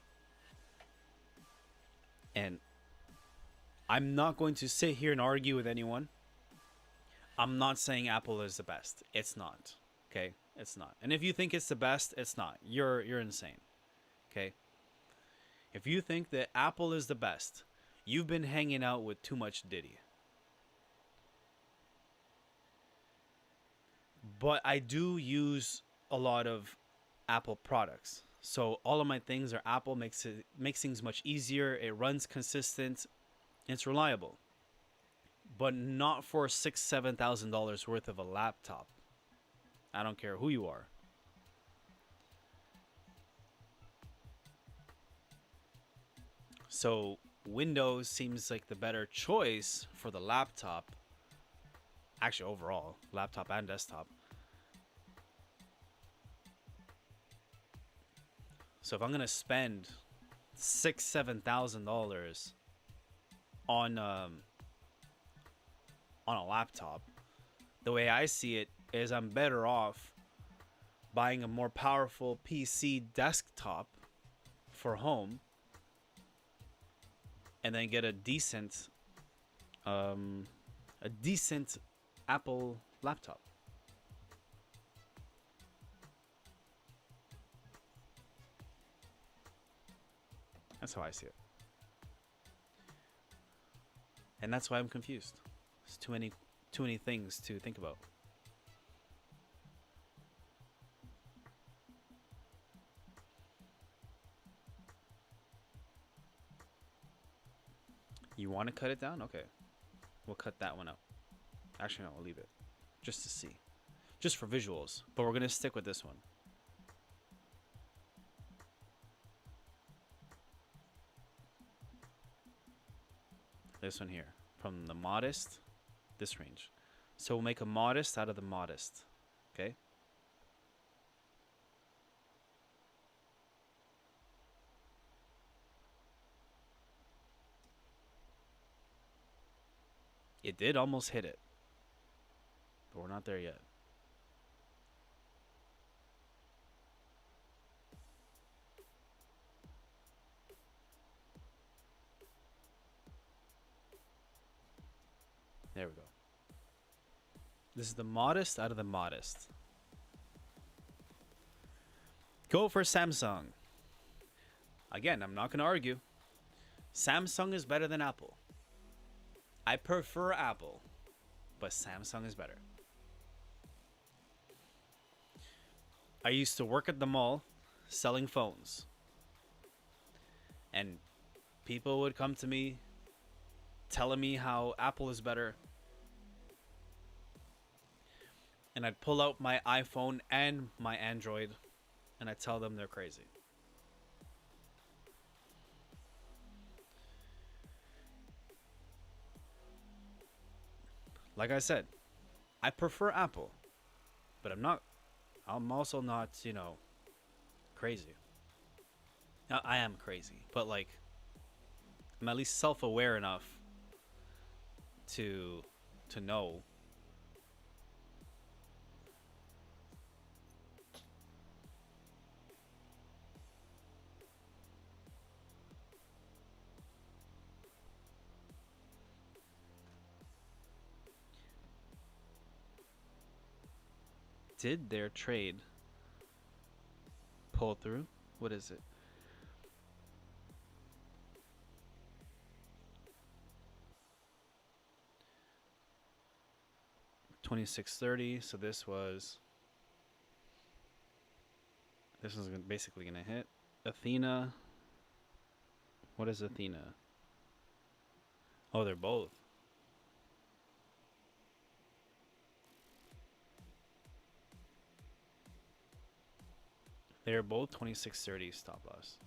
Speaker 1: And I'm not going to sit here and argue with anyone. I'm not saying Apple is the best. It's not. Okay. It's not. And if you think it's the best, it's not. You're insane. Okay? If you think that Apple is the best, you've been hanging out with too much Diddy. But I do use a lot of Apple products. So all of my things are Apple, makes things much easier. It runs consistent. It's reliable. But not for $6,000-7,000 worth of a laptop. I don't care who you are. So Windows seems like the better choice for the laptop. Actually, overall, laptop and desktop. So if I'm gonna spend $6,000-7,000 on a laptop, the way I see it is I'm better off buying a more powerful PC desktop for home, and then get a decent Apple laptop. That's how I see it. And that's why I'm confused. There's too many things to think about. You want to cut it down? Okay. We'll cut that one out. Actually, no, we'll leave it. Just to see. Just for visuals. But we're going to stick with this one. This one here. From the modest, this range. So we'll make a modest out of the modest. Okay? It did almost hit it. But we're not there yet. There we go. This is the modest out of the modest. Go for Samsung. Again, I'm not going to argue. Samsung is better than Apple. I prefer Apple, but Samsung is better. I used to work at the mall selling phones. And people would come to me telling me how Apple is better. And I'd pull out my iPhone and my Android and I'd tell them they're crazy. Like I said, I prefer Apple, but I'm also not, crazy. Now, I am crazy, but like, I'm at least self-aware enough to know. Did their trade pull through? What is it? $26.30. So this was basically gonna hit. Athena. What is Athena? Oh, they're both. They're both 26.30 stop loss.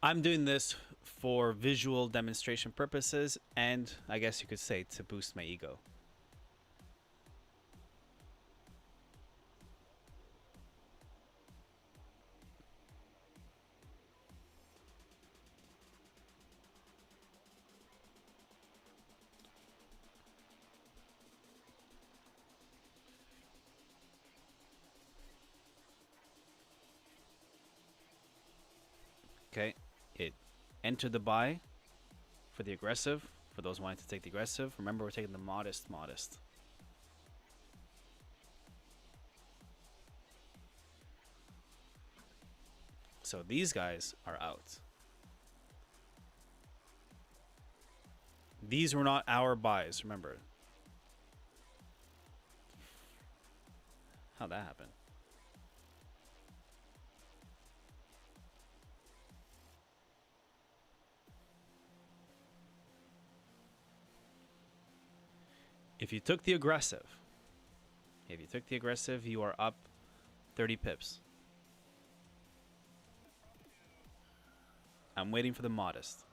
Speaker 1: I'm doing this for visual demonstration purposes, and I guess you could say to boost my ego. Okay, it entered the buy, for the aggressive. For those wanting to take the aggressive, remember we're taking the modest. So these guys are out. These were not our buys, remember. How'd that happen? If you took the aggressive, you are up 30 pips. I'm waiting for the modest.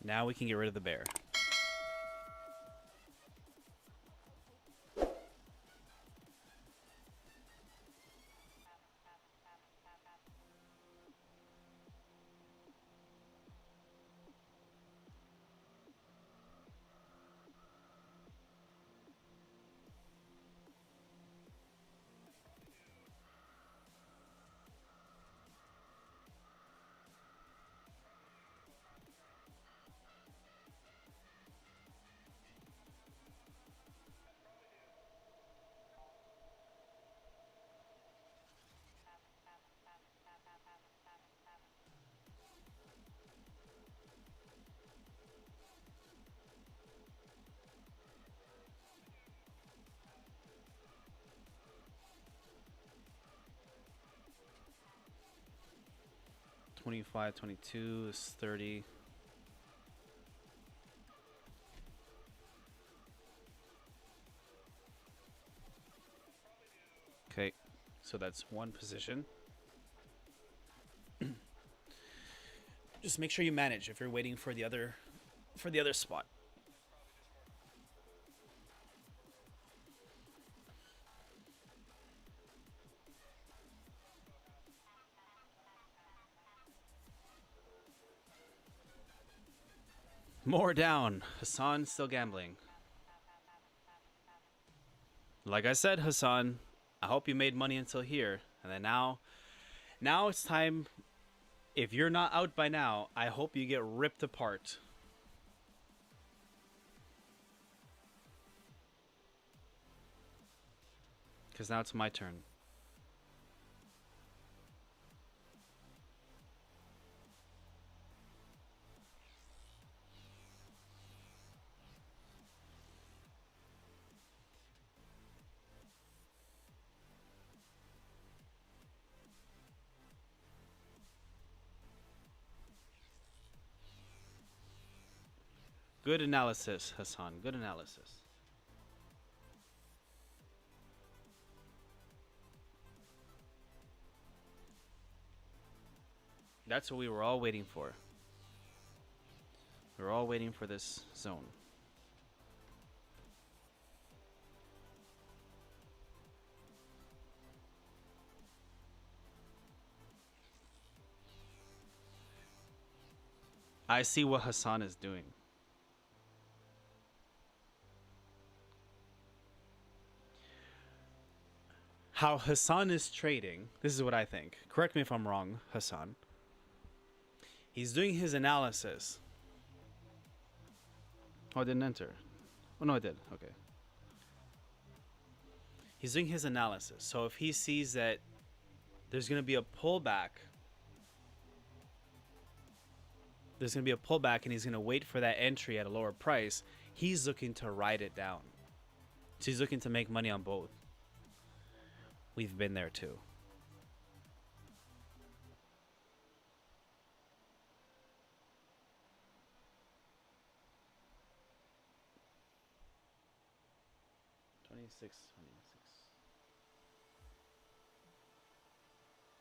Speaker 1: Now we can get rid of the bear. $25, $22 is $30. Okay, so that's one position. Just make sure you manage if you're waiting for the other spot. More down. Hassan still gambling. Like I said, Hassan, I hope you made money until here. And then now it's time. If you're not out by now, I hope you get ripped apart. Because now it's my turn. Good analysis, Hassan. Good analysis. That's what we were all waiting for. We were all waiting for this zone. I see what Hassan is doing. How Hassan is trading, this is what I think. Correct me if I'm wrong, Hassan. He's doing his analysis. Oh, I didn't enter. Oh, no, I did. Okay. He's doing his analysis. So if he sees that there's going to be a pullback, and he's going to wait for that entry at a lower price, he's looking to ride it down. So he's looking to make money on both. We've been there too.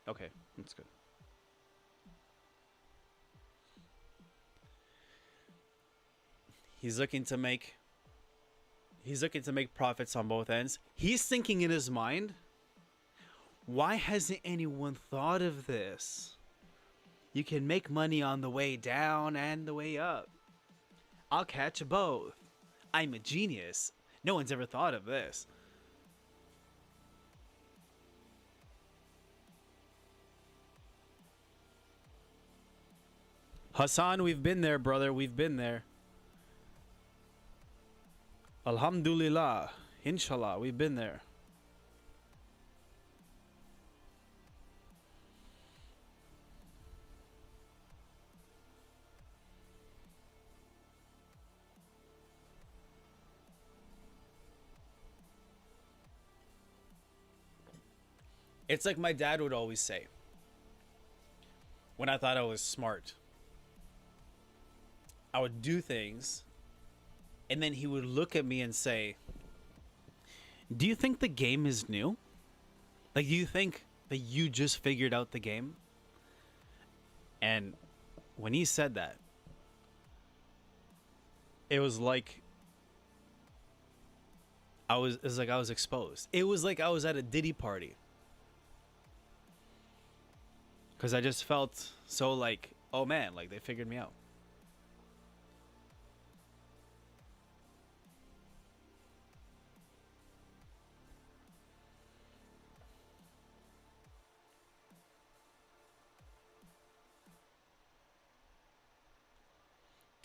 Speaker 1: Okay, that's good. He's looking to make He's looking to make profits on both ends. He's thinking in his mind, why hasn't anyone thought of this? You can make money on the way down and the way up. I'll catch both. I'm a genius. No one's ever thought of this. Hassan, we've been there, brother. We've been there. Alhamdulillah. Inshallah, we've been there. It's like my dad would always say when I thought I was smart. I would do things, and then he would look at me and say, do you think the game is new? Like, do you think that you just figured out the game? And when he said that, it was like I was exposed. It was like I was at a Diddy party. Because I just felt so like, oh man, like they figured me out.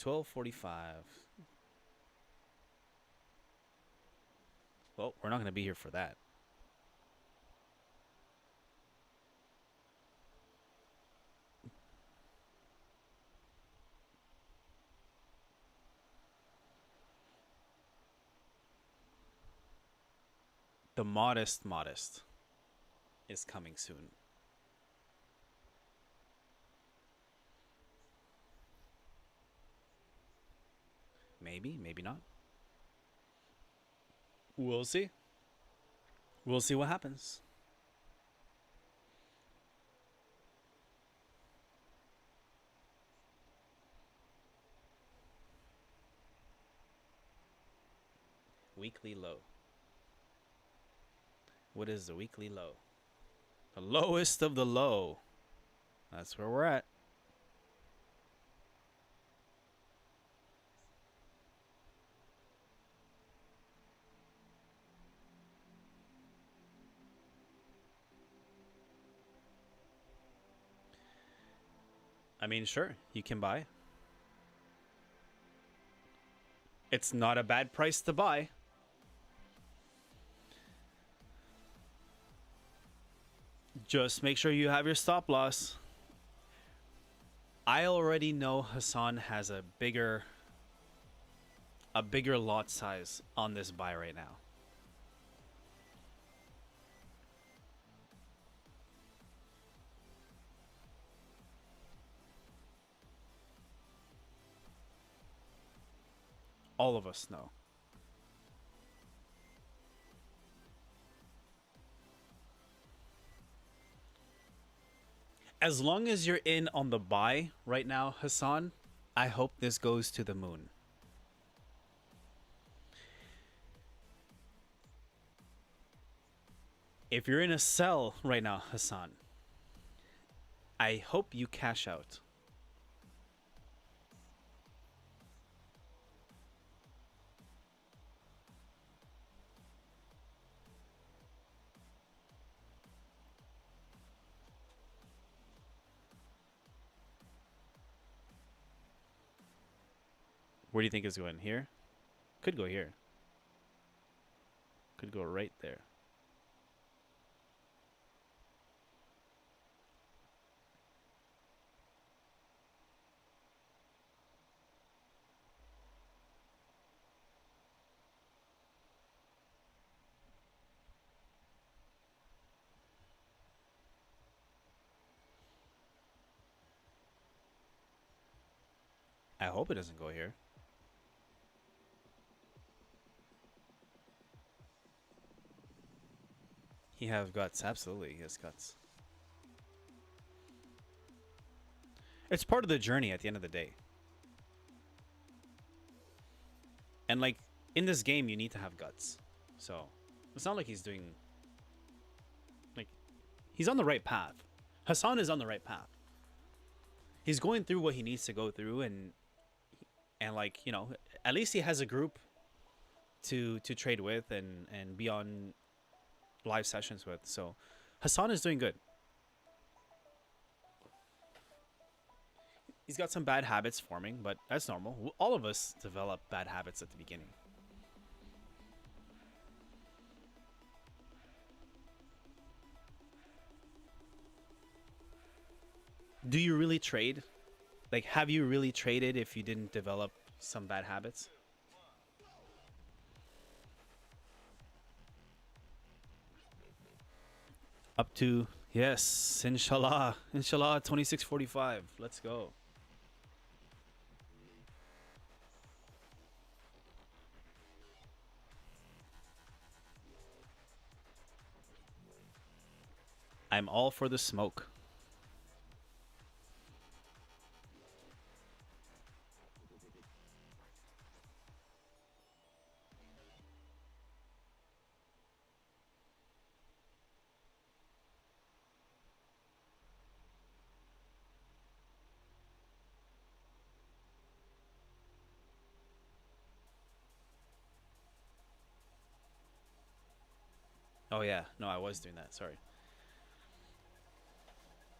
Speaker 1: $12.45. Well, we're not going to be here for that. The modest is coming soon. Maybe, maybe not. We'll see. We'll see what happens. Weekly low. What is the weekly low? The lowest of the low. That's where we're at. I mean, sure, you can buy. It's not a bad price to buy. Just make sure you have your stop loss. I already know Hassan has a bigger lot size on this buy right now. All of us know. As long as you're in on the buy right now, Hassan, I hope this goes to the moon. If you're in a sell right now, Hassan, I hope you cash out. Where do you think it's going? Here? Could go here. Could go right there. I hope it doesn't go here. He has guts. Absolutely, he has guts. It's part of the journey at the end of the day. And like, in this game you need to have guts. So it's not like he's doing, like, he's on the right path. Hassan is on the right path. He's going through what he needs to go through, and like, you know, at least he has a group to trade with and be on live sessions with. So Hassan is doing good. He's got some bad habits forming, but that's normal. All of us develop bad habits at the beginning. Do you really trade? Like, have you really traded if you didn't develop some bad habits? Up to, yes, inshallah. Inshallah, 2645. Let's go. I'm all for the smoke. Oh yeah, no, I was doing that. Sorry.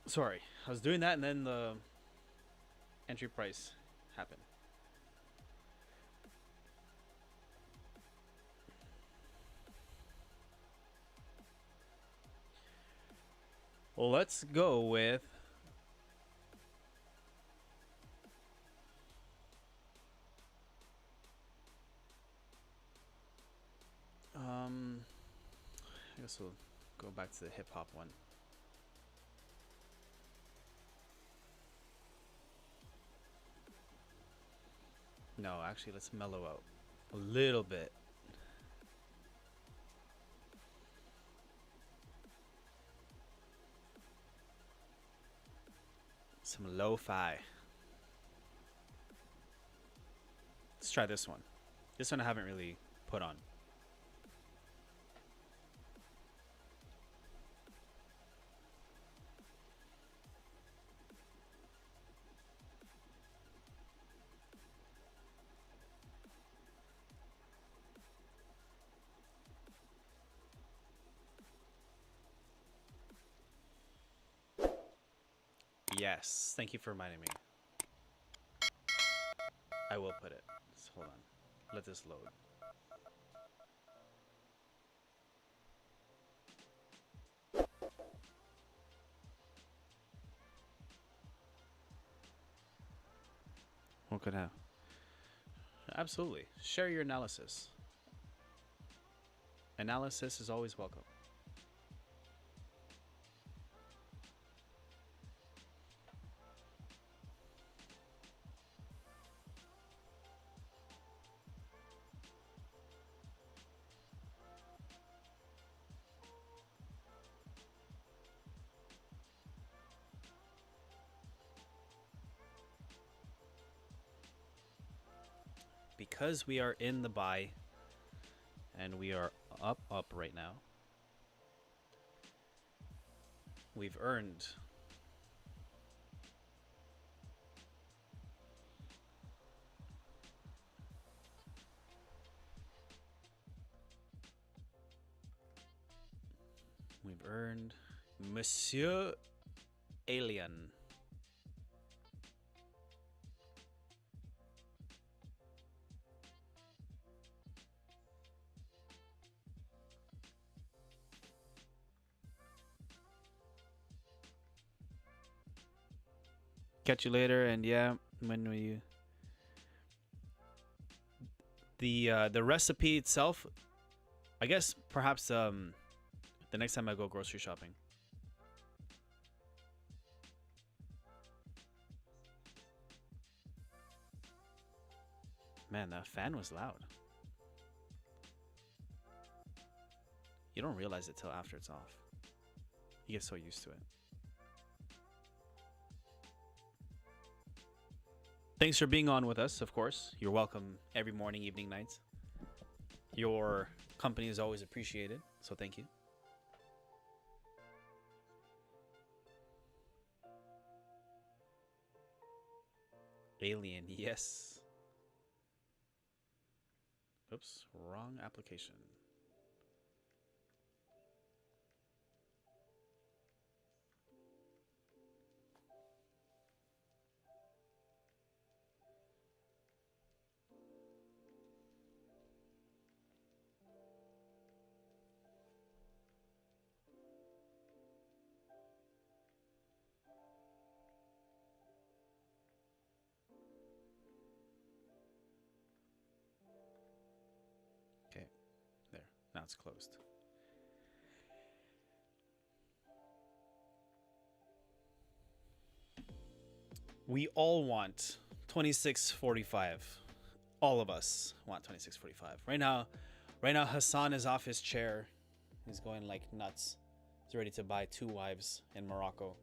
Speaker 1: Sorry, I was doing that, and then the entry price happened. Well, let's go with I guess we'll go back to the hip hop one. No, actually, let's mellow out a little bit. Some lo-fi. Let's try this one. This one I haven't really put on. Yes, thank you for reminding me. I will put it. Just hold on. Let this load. What could have? Absolutely. Share your analysis. Analysis is always welcome. Because we are in the buy and we are up right now, we've earned Monsieur Alien. Catch you later, and yeah, when we the recipe itself, I guess perhaps the next time I go grocery shopping. Man, that fan was loud. You don't realize it till after it's off. You get so used to it. Thanks for being on with us, of course. You're welcome every morning, evening, nights. Your company is always appreciated, so thank you. Alien, yes. Oops, wrong application. Okay, there. Now it's closed. We all want 2645. All of us want 2645. Right now Hassan is off his chair. He's going like nuts. He's ready to buy 2 wives in Morocco.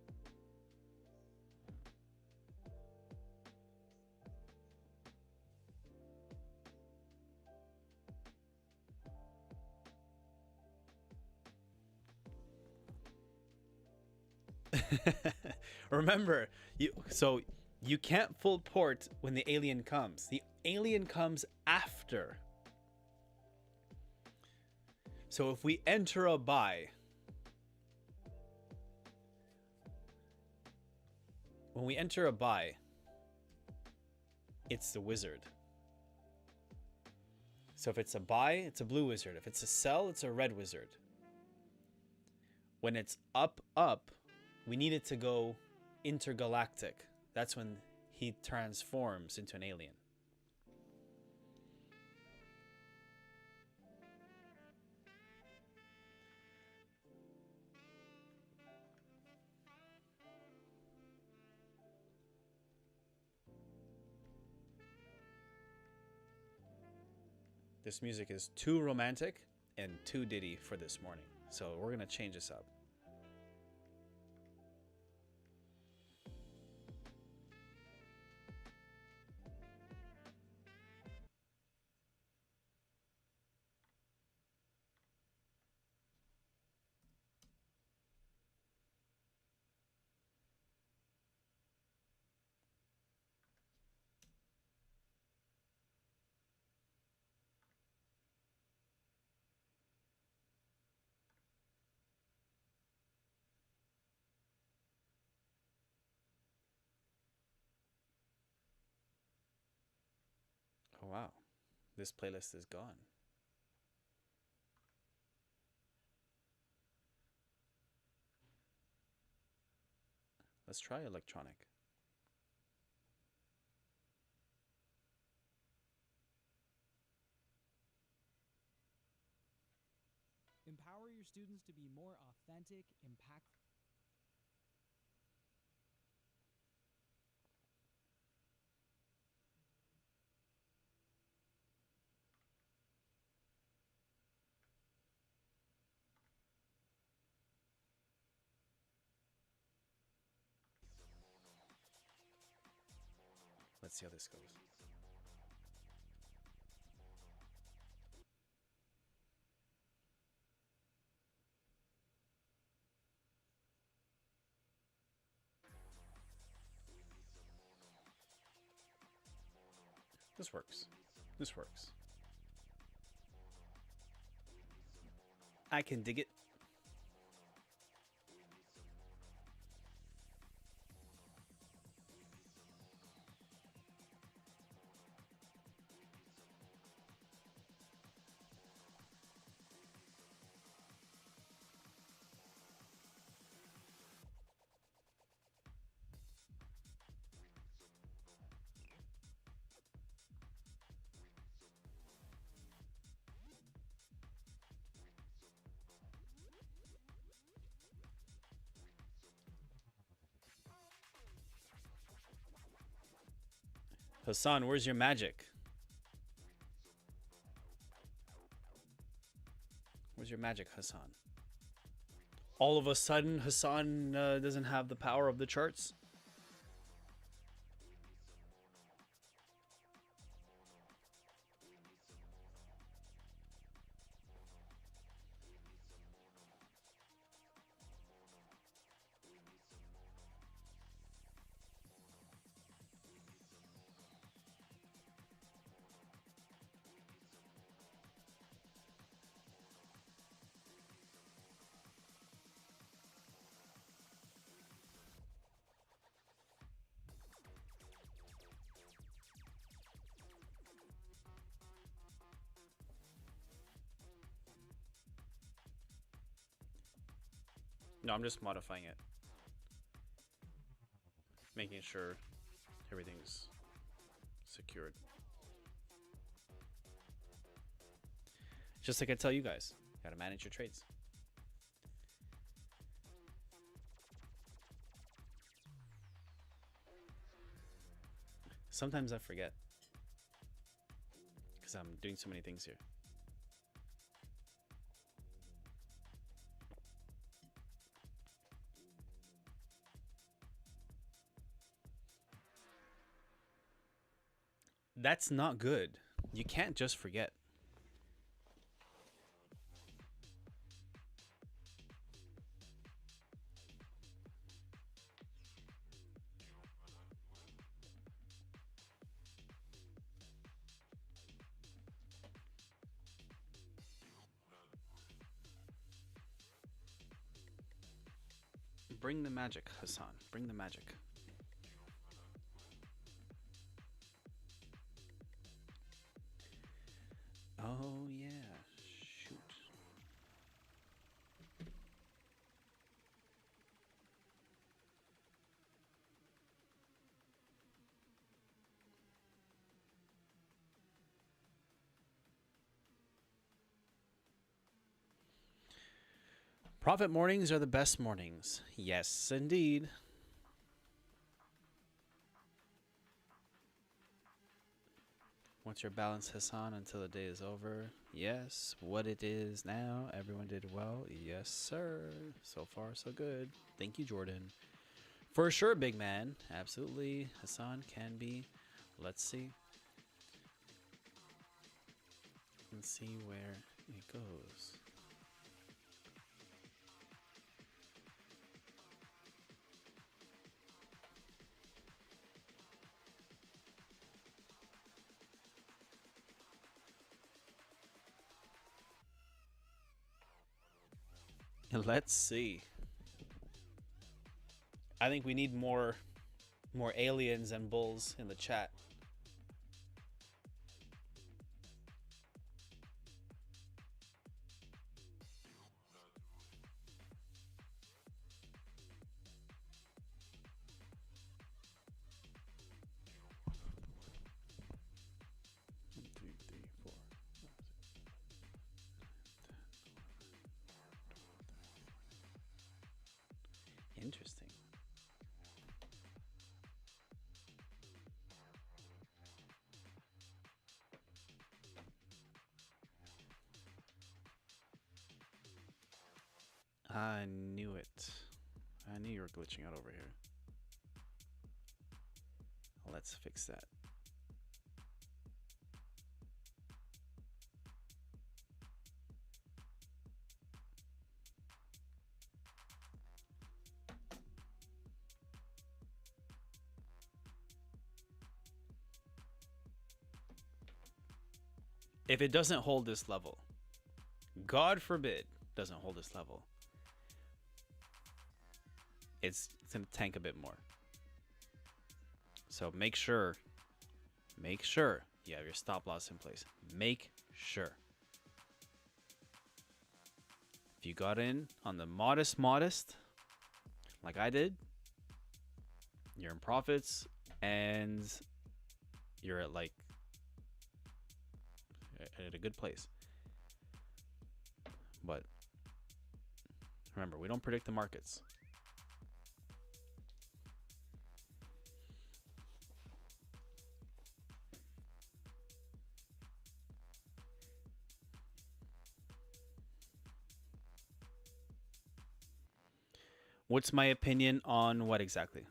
Speaker 1: Remember, you can't full port when the alien comes. The alien comes after. So if we enter a buy, when we enter a buy, it's the wizard. So if it's a buy, it's a blue wizard. If it's a sell, it's a red wizard. When it's up, we need it to go intergalactic. That's when he transforms into an alien. This music is too romantic and too Diddy for this morning. So we're going to change this up. Oh, wow. This playlist is gone. Let's try electronic.
Speaker 2: Empower your students to be more authentic, impactful.
Speaker 1: Let's see how this goes. This works. This works. I can dig it. Hassan, where's your magic? Where's your magic, Hassan? All of a sudden, Hassan doesn't have the power of the charts? No, I'm just modifying it. Making sure everything's secured. Just like I tell you guys, gotta manage your trades. Sometimes I forget because I'm doing so many things here. That's not good. You can't just forget. Bring the magic, Hassan. Bring the magic. Oh, yeah. Shoot. Profit mornings are the best mornings. Yes, indeed. What's your balance, Hassan, until the day is over? Yes. What it is now? Everyone did well? Yes, sir. So far, so good. Thank you, Jordan. For sure, big man. Absolutely. Hassan can be. Let's see. Let's see where it goes. Let's see. I think we need more aliens and bulls in the chat. One, two, three, four. Interesting. I knew it. I knew you were glitching out over here. Let's fix that. If it doesn't hold this level, God forbid, doesn't hold this level, it's gonna tank a bit more. So make sure you have your stop loss in place. Make sure. If you got in on the modest, like I did, you're in profits and you're at like at a good place. But remember, we don't predict the markets. What's my opinion on what exactly?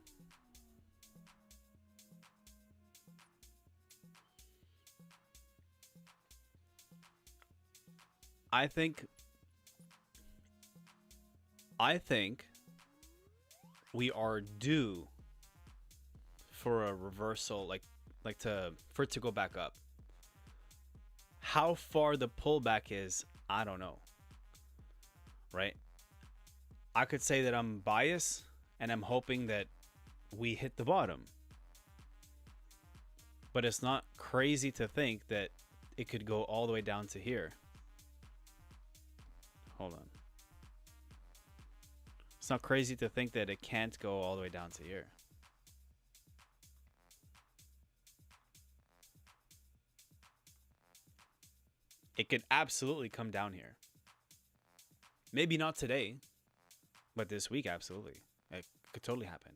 Speaker 1: I think we are due for a reversal, for it to go back up. How far the pullback is, I don't know. Right? I could say that I'm biased and I'm hoping that we hit the bottom. But it's not crazy to think that it could go all the way down to here. Hold on. It's not crazy to think that it can't go all the way down to here. It could absolutely come down here. Maybe not today, but this week, absolutely. It could totally happen.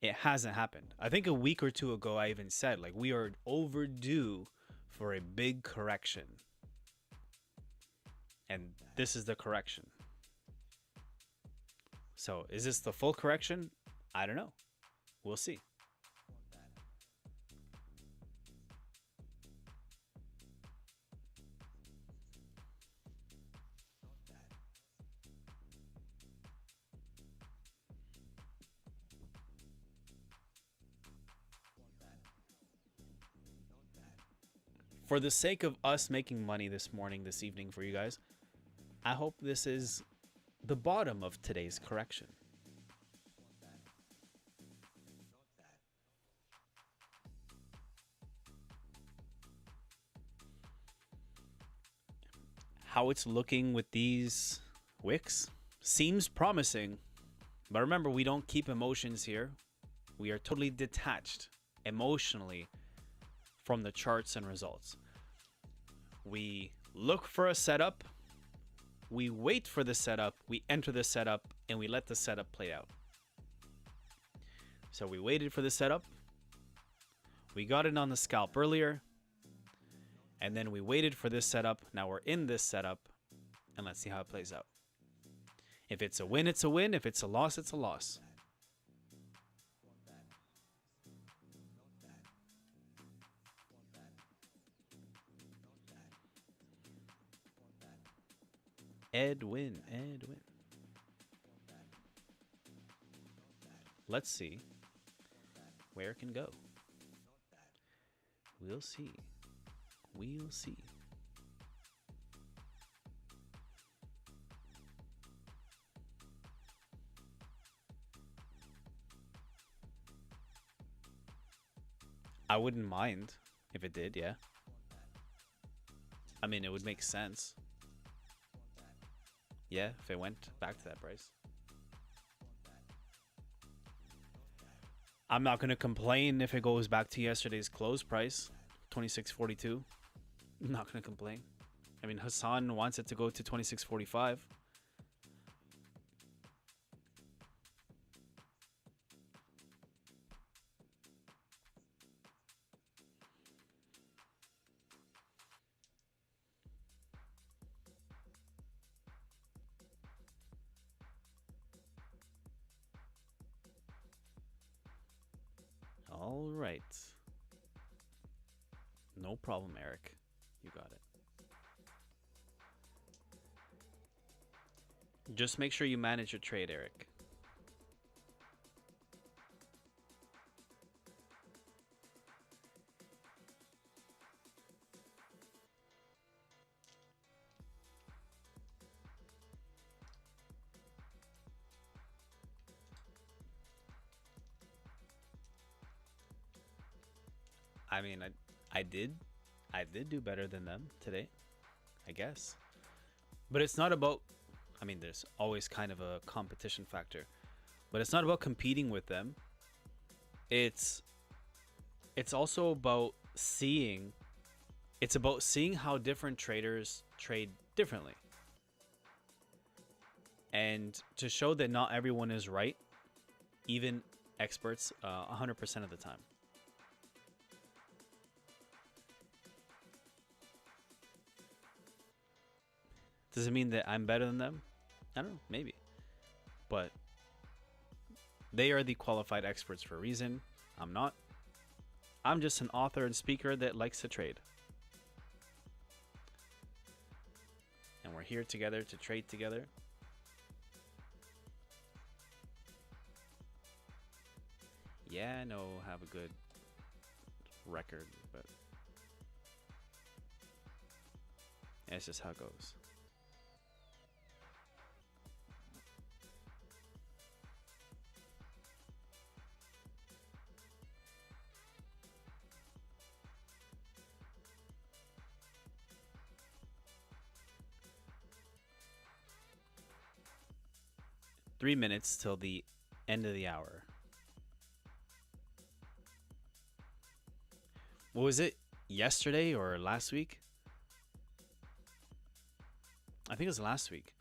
Speaker 1: It hasn't happened. I think a week or two ago, I even said, like, we are overdue for a big correction. And this is the correction. So, is this the full correction? I don't know. We'll see. For the sake of us making money this evening for you guys, I hope this is the bottom of today's correction. How it's looking with these wicks seems promising, but remember, we don't keep emotions here. We are totally detached emotionally from the charts and results. We look for a setup, we wait for the setup, we enter the setup, and we let the setup play out. So we waited for the setup, we got it on the scalp earlier, and then we waited for this setup. Now we're in this setup, and let's see how it plays out. If it's a win, it's a win. If it's a loss, it's a loss. Edwin. Let's see where it can go. We'll see. We'll see. I wouldn't mind if it did, yeah. I mean, it would make sense. Yeah, if it went back to that price. I'm not going to complain if it goes back to yesterday's close price, 26.42. I'm not going to complain. I mean, Hassan wants it to go to 26.45. All right. No problem, Eric. You got it. Just make sure you manage your trade, Eric. I mean, I did do better than them today, I guess. But it's not about, I mean, there's always kind of a competition factor, but it's not about competing with them. It's also about seeing, it's about seeing how different traders trade differently. And to show that not everyone is right, even experts, 100% of the time. Does it mean that I'm better than them? I don't know, maybe. But they are the qualified experts for a reason. I'm not. I'm just an author and speaker that likes to trade. And we're here together to trade together. Yeah, I know I have a good record, but that's just how it goes. 3 minutes till the end of the hour. What was it? Yesterday or last week? I think it was last week,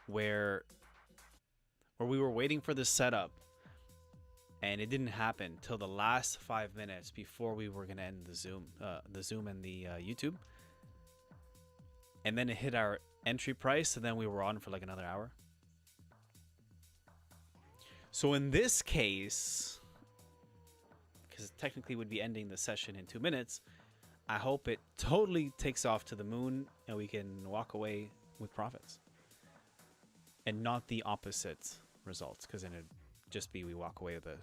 Speaker 1: where we were waiting for the setup, and it didn't happen till the last 5 minutes before we were gonna end the Zoom and the YouTube, and then it hit our entry price, and then we were on for like another hour. So in this case, because technically we'd be ending the session in 2 minutes, I hope it totally takes off to the moon and we can walk away with profits, and not the opposite results, because then it'd just be we walk away with a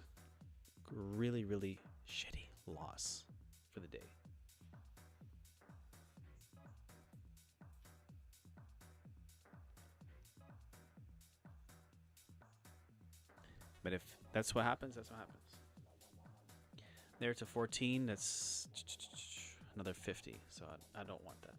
Speaker 1: really, really shitty loss for the day. But if that's what happens, that's what happens. There to 14, that's another 50, so I don't want that.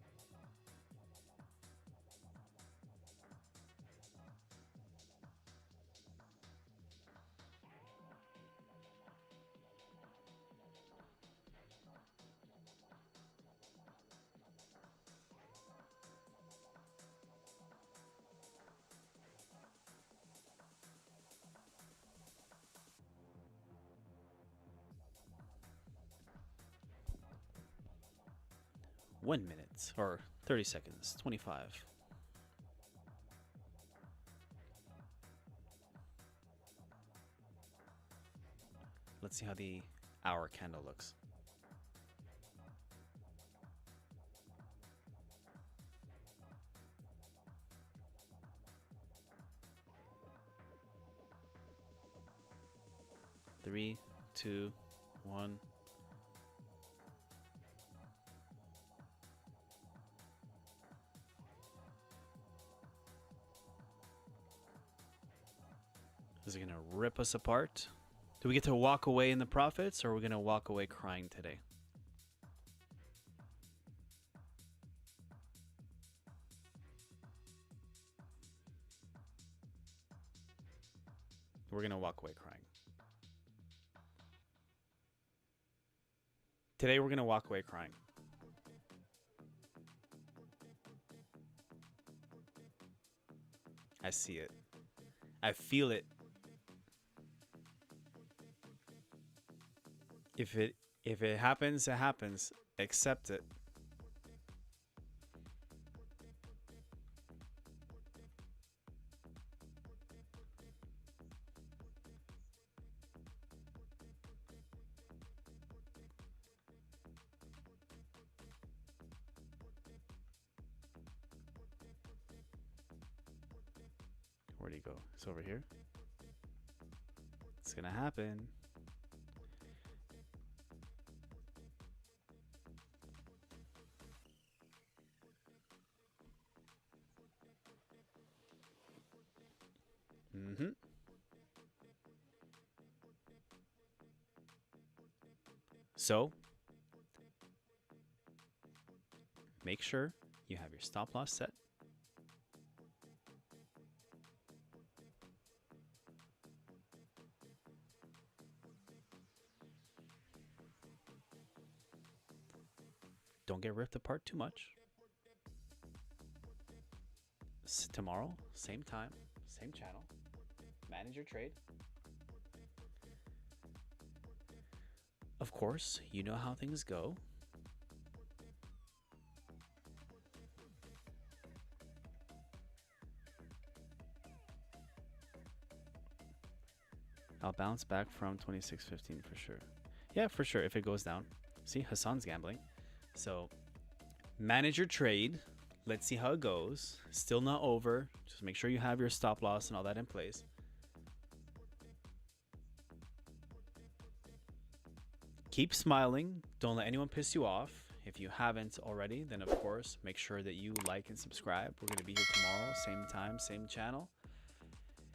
Speaker 1: One minute or 30 seconds, 25. Let's see how the hour candle looks. Three, two, one. Is it going to rip us apart? Do we get to walk away in the profits, or are we going to walk away crying today? We're going to walk away crying. Today we're going to walk away crying. I see it. I feel it. If it happens, it happens. Accept it. Where'd he go? It's over here. It's gonna happen. So, make sure you have your stop loss set. Don't get ripped apart too much. Tomorrow, same time, same channel. Manage your trade. Of course, you know how things go. I'll bounce back from 26.15 for sure. Yeah, for sure, if it goes down. See, Hassan's gambling. So, manage your trade. Let's see how it goes. Still not over. Just make sure you have your stop loss and all that in place. Keep smiling. Don't let anyone piss you off. If you haven't already, then of course, make sure that you like and subscribe. We're going to be here tomorrow, same time, same channel.